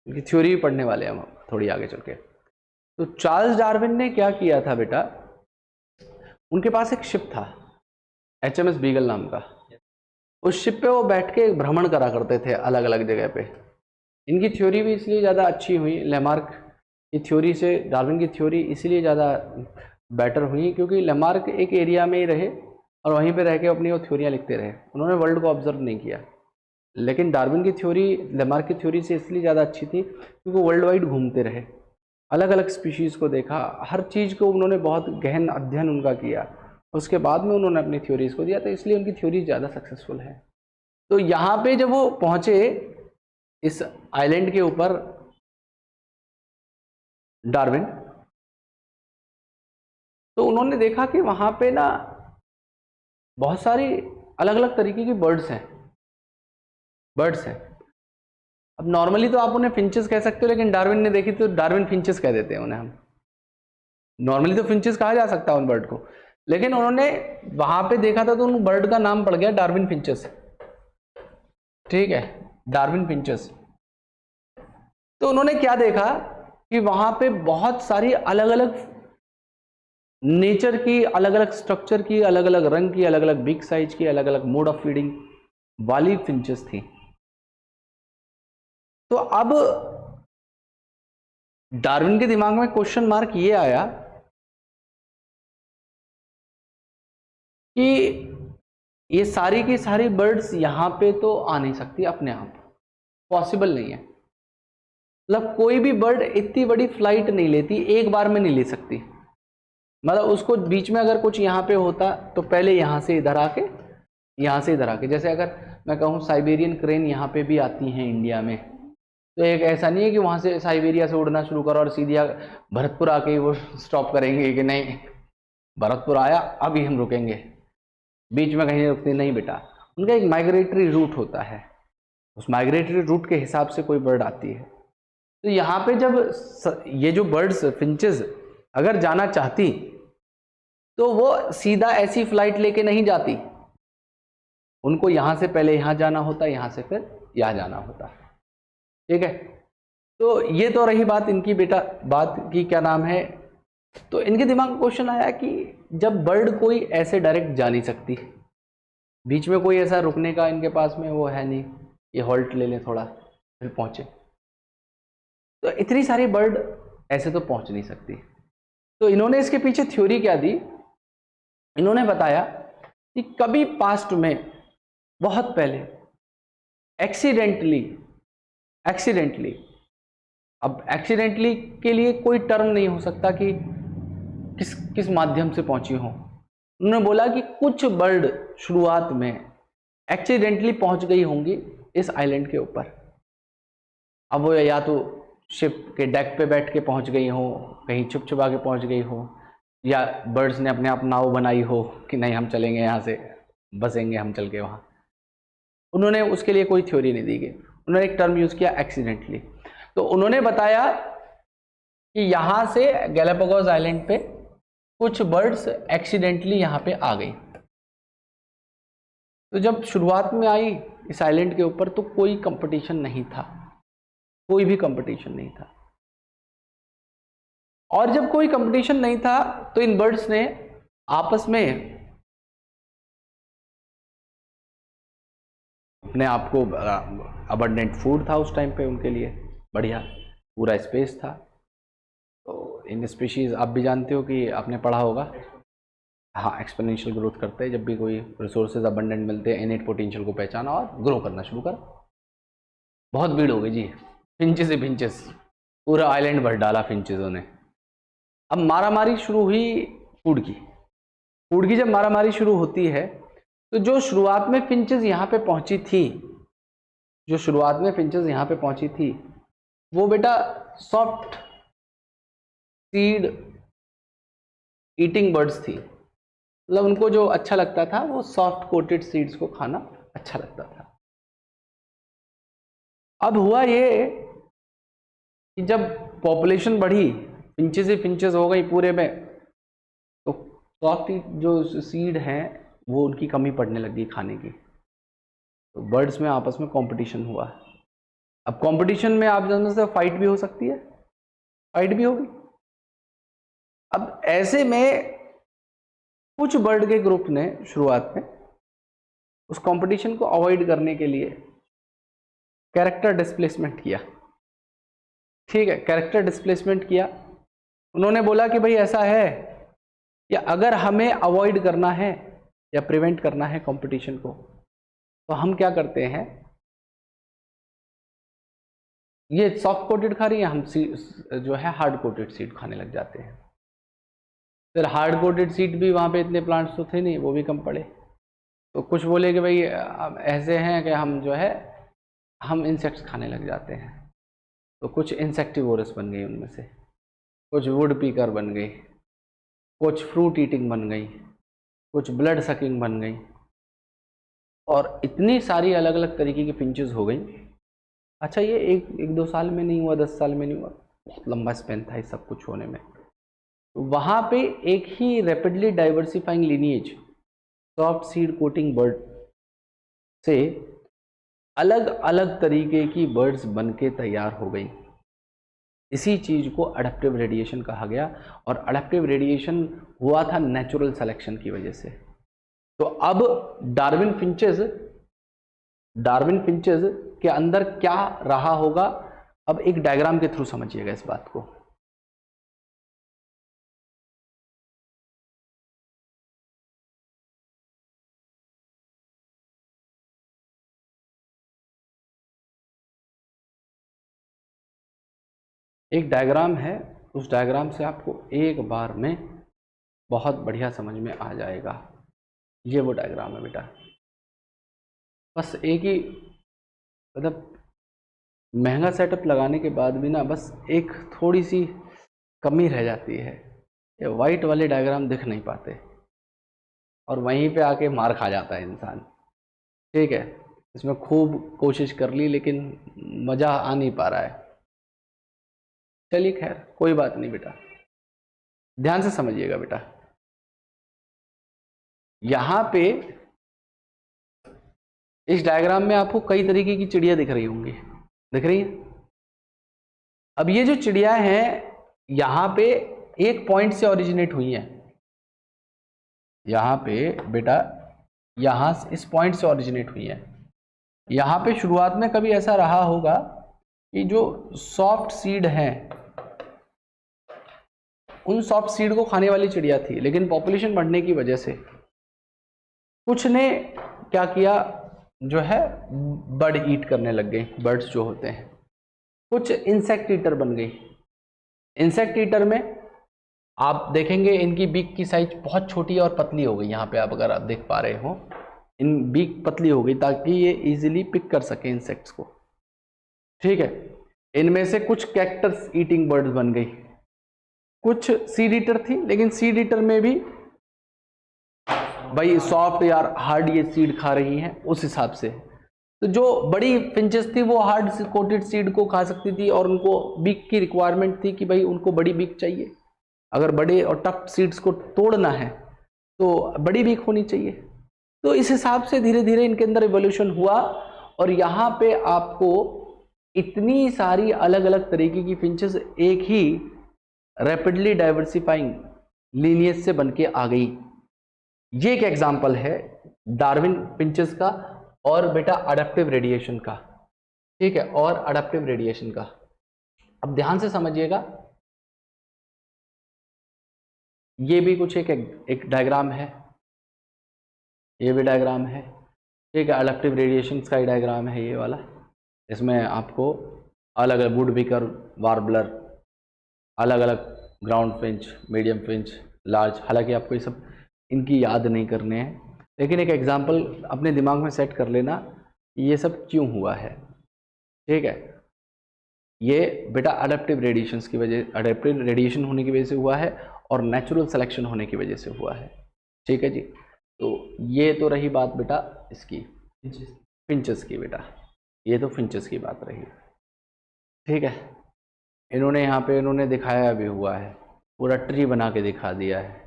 Speaker 1: उनकी थ्योरी पढ़ने वाले हैं हम थोड़ी आगे चल के। तो चार्ल्स डार्विन ने क्या किया था बेटा, उनके पास एक शिप था HMS बीगल नाम का, उस शिप पे वो बैठ के भ्रमण करा करते थे अलग अलग जगह पे। इनकी थ्योरी भी इसलिए ज़्यादा अच्छी हुई, लेमार्क की थ्योरी से डार्विन की थ्योरी इसलिए ज़्यादा बेटर हुई क्योंकि लेमार्क एक एरिया में ही रहे और वहीं पे रह के अपनी वो थ्योरियाँ लिखते रहे, उन्होंने वर्ल्ड को ऑब्जर्व नहीं किया। लेकिन डार्विन की थ्योरी लेमार्क की थ्योरी से इसलिए ज़्यादा अच्छी थी क्योंकि वो वर्ल्ड वाइड घूमते रहे, अलग अलग स्पीशीज़ को देखा, हर चीज़ को उन्होंने बहुत गहन अध्ययन उनका किया, उसके बाद में उन्होंने अपनी थ्योरीज़ को दिया, तो इसलिए उनकी थ्योरी ज़्यादा सक्सेसफुल है। तो यहाँ पे जब वो पहुँचे इस आइलैंड के ऊपर डार्विन, तो उन्होंने देखा कि वहाँ पे ना बहुत सारी अलग अलग तरीके की बर्ड्स हैं। अब नॉर्मली तो आप उन्हें फिंचेस कह सकते हो, लेकिन डार्विन ने देखी तो डार्विन फिंचेस कह देते हैं उन्हें हम। नॉर्मली तो फिंचेस कहा जा सकता है उन बर्ड को, लेकिन उन्होंने वहां पे देखा था तो उन बर्ड का नाम पड़ गया डार्विन फिंचेस, ठीक है, डार्विन फिंचेस। तो उन्होंने क्या देखा कि वहां पे बहुत सारी अलग अलग नेचर की, अलग अलग स्ट्रक्चर की, अलग अलग रंग की, अलग अलग बिग साइज की, अलग अलग मोड ऑफ फीडिंग वाली फिंचेस थी। तो अब डार्विन के दिमाग में क्वेश्चन मार्क ये आया कि ये सारी की सारी बर्ड्स यहां पे तो आ नहीं सकती अपने आप, पॉसिबल नहीं है। मतलब कोई भी बर्ड इतनी बड़ी फ्लाइट नहीं लेती, एक बार में नहीं ले सकती। मतलब उसको बीच में अगर कुछ यहाँ पे होता तो पहले यहाँ से इधर आके, यहाँ से इधर आके, जैसे अगर मैं कहूँ साइबेरियन क्रेन यहाँ पे भी आती हैं इंडिया में, तो एक ऐसा नहीं है कि वहाँ से साइबेरिया से उड़ना शुरू करो और सीधी भरतपुर आके वो स्टॉप करेंगे कि नहीं भरतपुर आया अभी हम रुकेंगे, बीच में कहीं रुकते नहीं बेटा। उनका एक माइग्रेटरी रूट होता है, उस माइग्रेटरी रूट के हिसाब से कोई बर्ड आती है। तो यहाँ पे जब ये जो बर्ड्स फिंचेस अगर जाना चाहती तो वो सीधा ऐसी फ्लाइट लेके नहीं जाती, उनको यहाँ से पहले यहाँ जाना होता, यहाँ से फिर यहाँ जाना होता, ठीक है। तो ये तो रही बात इनकी बेटा, बात की क्या नाम है। तो इनके दिमाग में क्वेश्चन आया कि जब बर्ड कोई ऐसे डायरेक्ट जा नहीं सकती, बीच में कोई ऐसा रुकने का इनके पास में वो है नहीं, ये हॉल्ट ले लें थोड़ा फिर पहुंचे, तो इतनी सारी बर्ड ऐसे तो पहुंच नहीं सकती। तो इन्होंने इसके पीछे थ्योरी क्या दी, इन्होंने बताया कि कभी पास्ट में बहुत पहले एक्सीडेंटली, अब एक्सीडेंटली के लिए कोई टर्म नहीं हो सकता कि किस किस माध्यम से पहुंची हो। उन्होंने बोला कि कुछ बर्ड शुरुआत में एक्सीडेंटली पहुंच गई होंगी इस आइलैंड के ऊपर। अब वो या तो शिप के डेक पे बैठ के पहुंच गई हो, कहीं छुप छुपा के पहुंच गई हो, या बर्ड्स ने अपने आप नाव बनाई हो कि नहीं हम चलेंगे यहाँ से, बसेंगे हम चल के वहाँ। उन्होंने उसके लिए कोई थ्योरी नहीं दी गई, उन्होंने एक टर्म यूज़ किया एक्सीडेंटली। तो उन्होंने बताया कि यहाँ से गैलापागोस आइलैंड पे कुछ बर्ड्स एक्सीडेंटली यहाँ पे आ गई। तो जब शुरुआत में आई इस आइलैंड के ऊपर तो कोई कंपटीशन नहीं था, कोई भी कंपटीशन नहीं था। और जब कोई कंपटीशन नहीं था तो इन बर्ड्स ने आपस में अपने आप को, अबंडेंट फूड था उस टाइम पे उनके लिए, बढ़िया पूरा स्पेस था। तो इन स्पीशीज़ आप भी जानते हो कि आपने पढ़ा होगा, हाँ, एक्सपोनेंशियल ग्रोथ करते हैं। जब भी कोई रिसोर्सेज अबंडेंट मिलते हैं, इनेट पोटेंशियल को पहचाना और ग्रो करना शुरू कर। बहुत भीड़ हो गई जी, फिंचेस ही फिंचेस, पूरा आइलैंड भर डाला फिंचेसों ने। अब मारामारी शुरू हुई फूड की जब मारामारी शुरू होती है तो जो शुरुआत में फिंचेस यहाँ पे पहुंची थी, वो बेटा सॉफ्ट सीड ईटिंग बर्ड्स थी। मतलब उनको जो अच्छा लगता था वो सॉफ्ट कोटेड सीड्स को खाना अच्छा लगता था। अब हुआ ये कि जब पॉपुलेशन बढ़ी, फिंचेस ही फिंचेस हो गई पूरे में, तो सॉफ्ट जो सीड हैं वो उनकी कमी पड़ने लगी खाने की। तो बर्ड्स में आपस में कंपटीशन हुआ। अब कंपटीशन में आप जानते हैं फाइट भी हो सकती है, फाइट भी होगी। अब ऐसे में कुछ बर्ड के ग्रुप ने शुरुआत में उस कंपटीशन को अवॉइड करने के लिए कैरेक्टर डिस्प्लेसमेंट किया। ठीक है, कैरेक्टर डिस्प्लेसमेंट किया। उन्होंने बोला कि भाई ऐसा है कि अगर हमें अवॉइड करना है या प्रिवेंट करना है कंपटीशन को, तो हम क्या करते हैं, ये सॉफ्ट कोटेड खा रही है, हम जो है हार्ड कोटेड सीड खाने लग जाते हैं। फिर हार्ड कोटेड सीड भी वहाँ पे इतने प्लांट्स तो थे नहीं, वो भी कम पड़े। तो कुछ बोले कि भाई ऐसे हैं कि हम जो है हम इंसेक्ट्स खाने लग जाते हैं। तो कुछ इंसेक्टिवोरस बन गई उनमें से, कुछ वुड पीकर बन गई, कुछ फ्रूट ईटिंग बन गई, कुछ ब्लड सकिंग बन गई, और इतनी सारी अलग अलग तरीके की फिंचेस हो गई। अच्छा, ये एक दो साल में नहीं हुआ, 10 साल में नहीं हुआ, बहुत लंबा स्पेन था इस सब कुछ होने में। वहाँ पे एक ही rapidly diversifying lineage soft seed coating bird से अलग अलग तरीके की बर्ड्स बन के तैयार हो गई। इसी चीज़ को अडैप्टिव रेडिएशन कहा गया, और अडैप्टिव रेडिएशन हुआ था नेचुरल सिलेक्शन की वजह से। तो अब डार्विन फिंचेस के अंदर क्या रहा होगा, अब एक डायग्राम के थ्रू समझिएगा इस बात को। एक डायग्राम है, उस डायग्राम से आपको एक बार में बहुत बढ़िया समझ में आ जाएगा। ये वो डायग्राम है बेटा। बस एक ही, मतलब महंगा सेटअप लगाने के बाद भी ना बस एक थोड़ी सी कमी रह जाती है, ये वाइट वाले डायग्राम दिख नहीं पाते और वहीं पे आके मार खा जाता है इंसान। ठीक है, इसमें खूब कोशिश कर ली लेकिन मज़ा आ नहीं पा रहा है। चलिए खैर, कोई बात नहीं बेटा, ध्यान से समझिएगा बेटा। यहाँ पे इस डायग्राम में आपको कई तरीके की चिड़िया दिख रही होंगी, दिख रही है। अब ये जो चिड़िया हैं यहाँ पे एक पॉइंट से ओरिजिनेट हुई हैं। यहाँ पे बेटा, यहाँ इस पॉइंट से ओरिजिनेट हुई हैं। यहाँ पे शुरुआत में कभी ऐसा रहा होगा कि जो सॉफ्ट सीड हैं उन सॉफ्ट सीड को खाने वाली चिड़िया थी, लेकिन पॉपुलेशन बढ़ने की वजह से कुछ ने क्या किया, जो है बर्ड ईट करने लग गए। बर्ड्स जो होते हैं कुछ इंसेक्ट ईटर बन गई। इंसेक्ट ईटर में आप देखेंगे इनकी बीक की साइज बहुत छोटी और पतली हो गई। यहाँ पे आप अगर आप देख पा रहे हो, इन बीक पतली हो गई ताकि ये इजीली पिक कर सके इंसेक्ट्स को। ठीक है, इनमें से कुछ कैक्टस ईटिंग बर्ड्स बन गई, कुछ सीड ईटर थी, लेकिन सीड ईटर में भी भाई सॉफ्ट या हार्ड ये सीड खा रही हैं उस हिसाब से। तो जो बड़ी फिंचेस थी वो हार्ड कोटेड सीड को खा सकती थी, और उनको बीक की रिक्वायरमेंट थी कि भाई उनको बड़ी बीक चाहिए। अगर बड़े और टफ सीड्स को तोड़ना है तो बड़ी बीक होनी चाहिए। तो इस हिसाब से धीरे धीरे इनके अंदर इवोल्यूशन हुआ, और यहाँ पे आपको इतनी सारी अलग अलग तरीके की फिंचेस एक ही रैपिडली डाइवर्सिफाइंग लीनियज से बनके आ गई। ये एक एग्जांपल है डार्विन फिंचेस का और बेटा अडेप्टिव रेडिएशन का। ठीक है, और अडेप्टिव रेडिएशन का। अब ध्यान से समझिएगा, ये भी कुछ एक डायग्राम है, ये भी डायग्राम है। ठीक है, अडेप्टिव रेडिएशन का ही डायग्राम है ये वाला। इसमें आपको अलग अलग वुड बिकर, वार्बलर, अलग अलग ground Finch, medium Finch, large, हालांकि आपको ये सब इनकी याद नहीं करने हैं, लेकिन एक एग्जांपल अपने दिमाग में सेट कर लेना ये सब क्यों हुआ है। ठीक है, ये बेटा अडेप्टिव रेडिएशंस की वजह, अडेप्टिव रेडिएशन होने की वजह से हुआ है और नेचुरल सिलेक्शन होने की वजह से हुआ है। ठीक है जी, तो ये तो रही बात बेटा इसकी फिंचेस की। बेटा ये तो फिंचेस की बात रही। ठीक है, इन्होंने यहाँ पे इन्होंने दिखाया भी हुआ है, पूरा ट्री बना के दिखा दिया है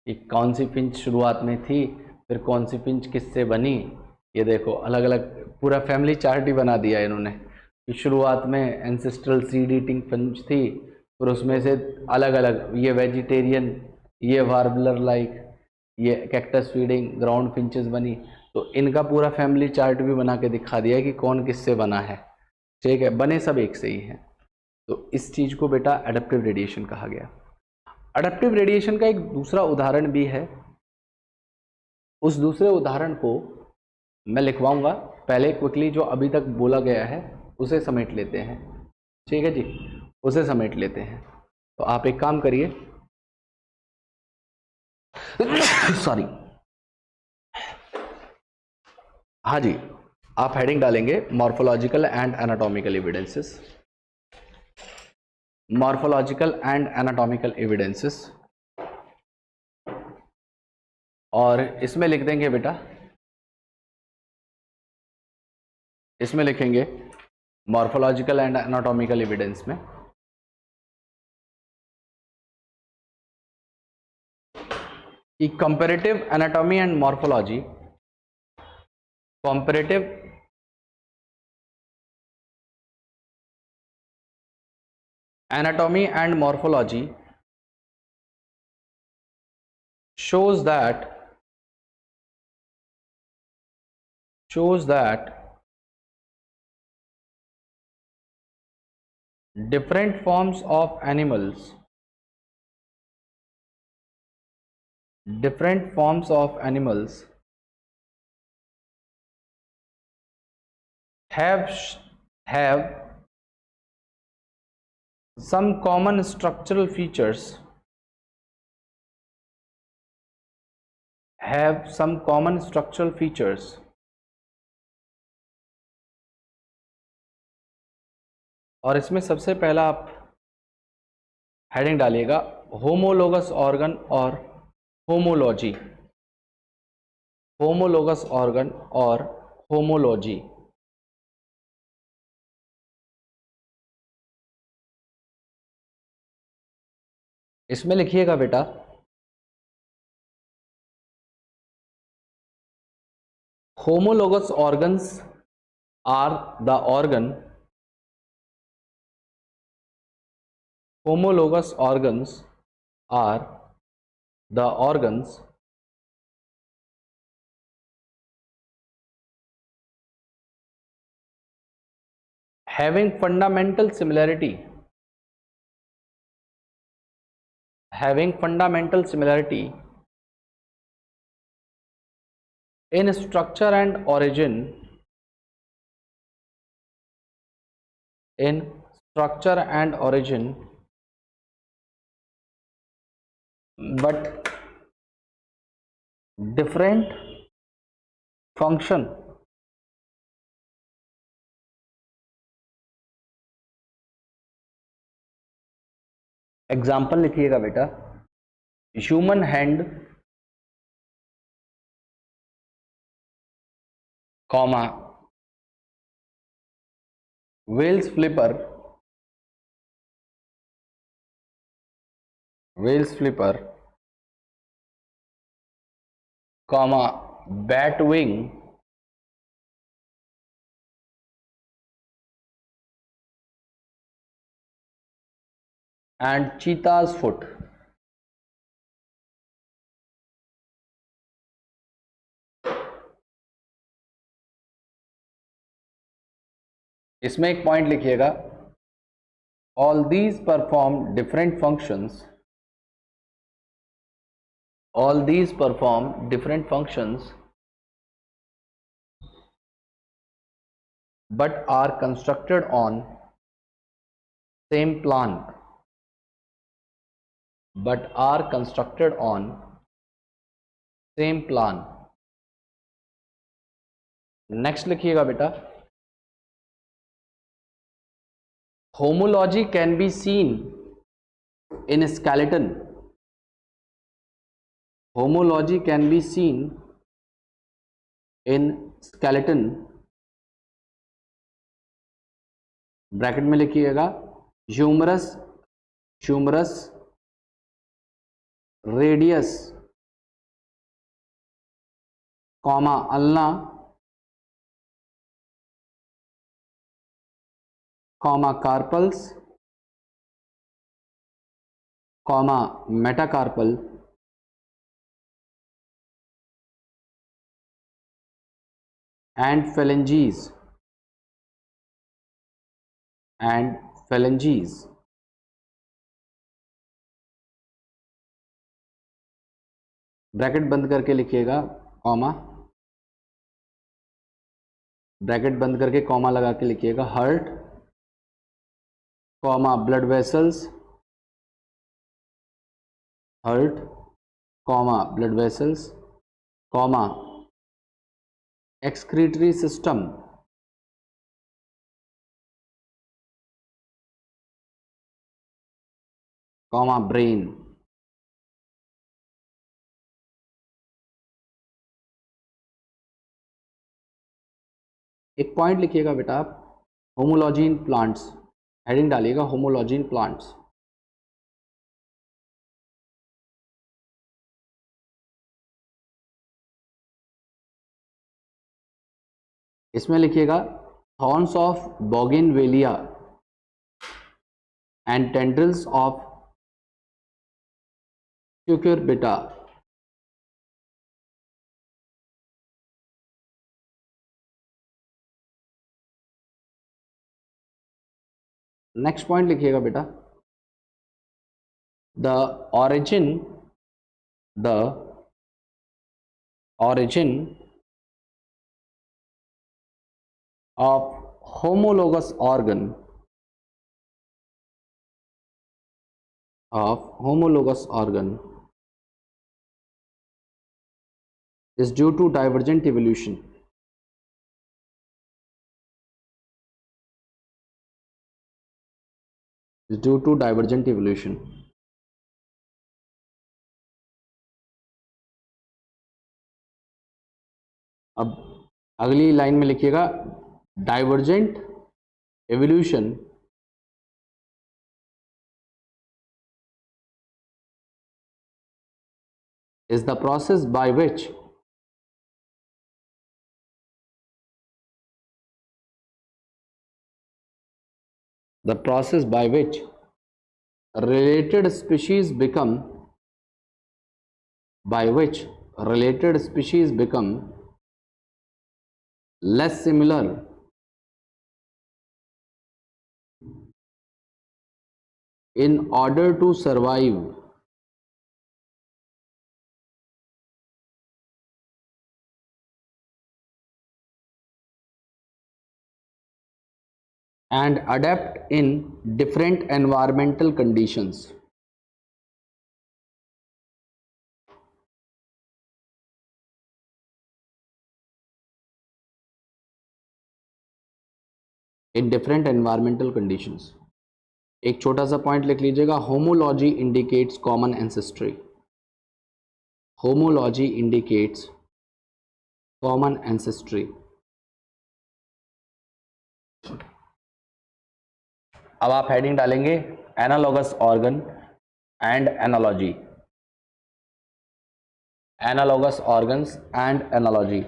Speaker 1: कि कौन सी फिंच शुरुआत में थी, फिर कौन सी फिंच किससे बनी। ये देखो अलग अलग पूरा फैमिली चार्ट ही बना दिया इन्होंने कि शुरुआत में एंसेस्ट्रल सीड ईटिंग फिंच थी, फिर उसमें से अलग अलग ये वेजिटेरियन, ये वार्बलर लाइक, ये कैक्टस फीडिंग ग्राउंड फिंचेस बनी। तो इनका पूरा फैमिली चार्ट भी बना के दिखा दिया कि कौन किससे बना है। ठीक है, बने सब एक से ही हैं। तो इस चीज़ को बेटा एडेप्टिव रेडिएशन कहा गया। एडेप्टिव रेडिएशन का एक दूसरा उदाहरण भी है, उस दूसरे उदाहरण को मैं लिखवाऊंगा, पहले क्विकली जो अभी तक बोला गया है उसे समेट लेते हैं। ठीक है जी, उसे समेट लेते हैं। तो आप एक काम करिए सॉरी, हाँ जी, आप हेडिंग डालेंगे morphological and anatomical evidences, morphological and anatomical evidences, और इसमें लिख देंगे बेटा, इसमें लिखेंगे मॉर्फोलॉजिकल एंड एनाटॉमिकल एविडेंस में कि comparative anatomy and morphology, comparative anatomy and morphology shows that different forms of animals have some common structural features, और इसमें सबसे पहला आप हेडिंग डालिएगा होमोलोगस ऑर्गन और होमोलॉजी, होमोलोगस ऑर्गन और होमोलॉजी। इसमें लिखिएगा बेटा homologous organs are the organ, homologous organs are the organs having fundamental similarity in structure and origin, but different function. Example लिखिएगा बेटा, human hand comma wheels flipper, wheels flipper comma bat wing and चीताज foot. इसमें एक point लिखिएगा, all these perform different functions, all these perform different functions but are constructed on same plan, but are constructed on same plan। Next लिखिएगा बेटा, homology can be seen in skeleton, homology can be seen in skeleton, bracket में लिखिएगा humerus, humerus radius comma ulna comma carpals comma metacarpal and phalanges, and phalanges। Bracket बंद करके लिखिएगा comma, bracket बंद करके comma लगा के लिखिएगा heart comma blood vessels, heart comma blood vessels comma excretory system comma brain. एक पॉइंट लिखिएगा बेटा आप, होमोलॉजी इन प्लांट्स, हेडिंग डालिएगा होमोलॉजी इन प्लांट्स। इसमें लिखिएगा thorns of bougainvillea and tendrils of cucurbita. Next point लिखिएगा बेटा, the origin, the origin of homologous organ, of homologous organ is due to divergent evolution, is due to divergent evolution। अब अगली line में लिखिएगा divergent evolution is the process by which related species become less similar in order to survive and adapt in different environmental conditions। In different environmental conditions. एक छोटा सा point लिख लीजिएगा, homology indicates common ancestry. Homology indicates common ancestry. अब आप heading डालेंगे analogous organ and analogy. Analogous organs and analogy.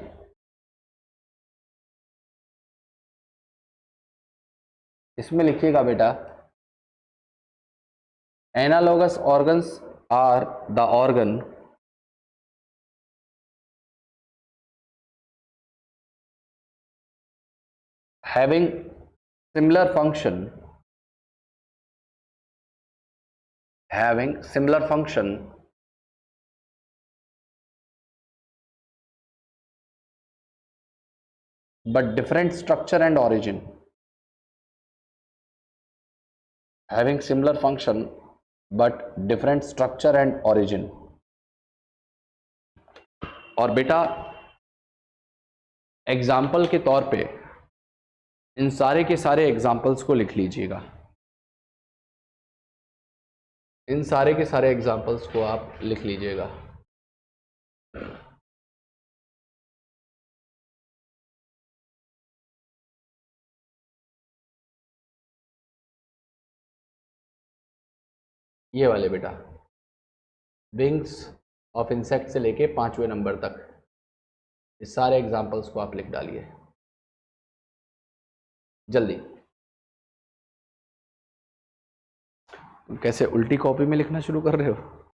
Speaker 1: इसमें लिखिएगा बेटा, analogous organs are the organ having similar function but different structure and origin, having similar function but different structure and origin। और बेटा example के तौर पे इन सारे के सारे एग्जाम्पल्स को लिख लीजिएगा। इन सारे के सारे एग्जाम्पल्स को आप लिख लीजिएगा। ये वाले बेटा, विंग्स ऑफ इंसेक्ट से लेके 5वें नंबर तक इस सारे एग्जाम्पल्स को आप लिख डालिए जल्दी। कैसे उल्टी कॉपी में लिखना शुरू कर रहे हो?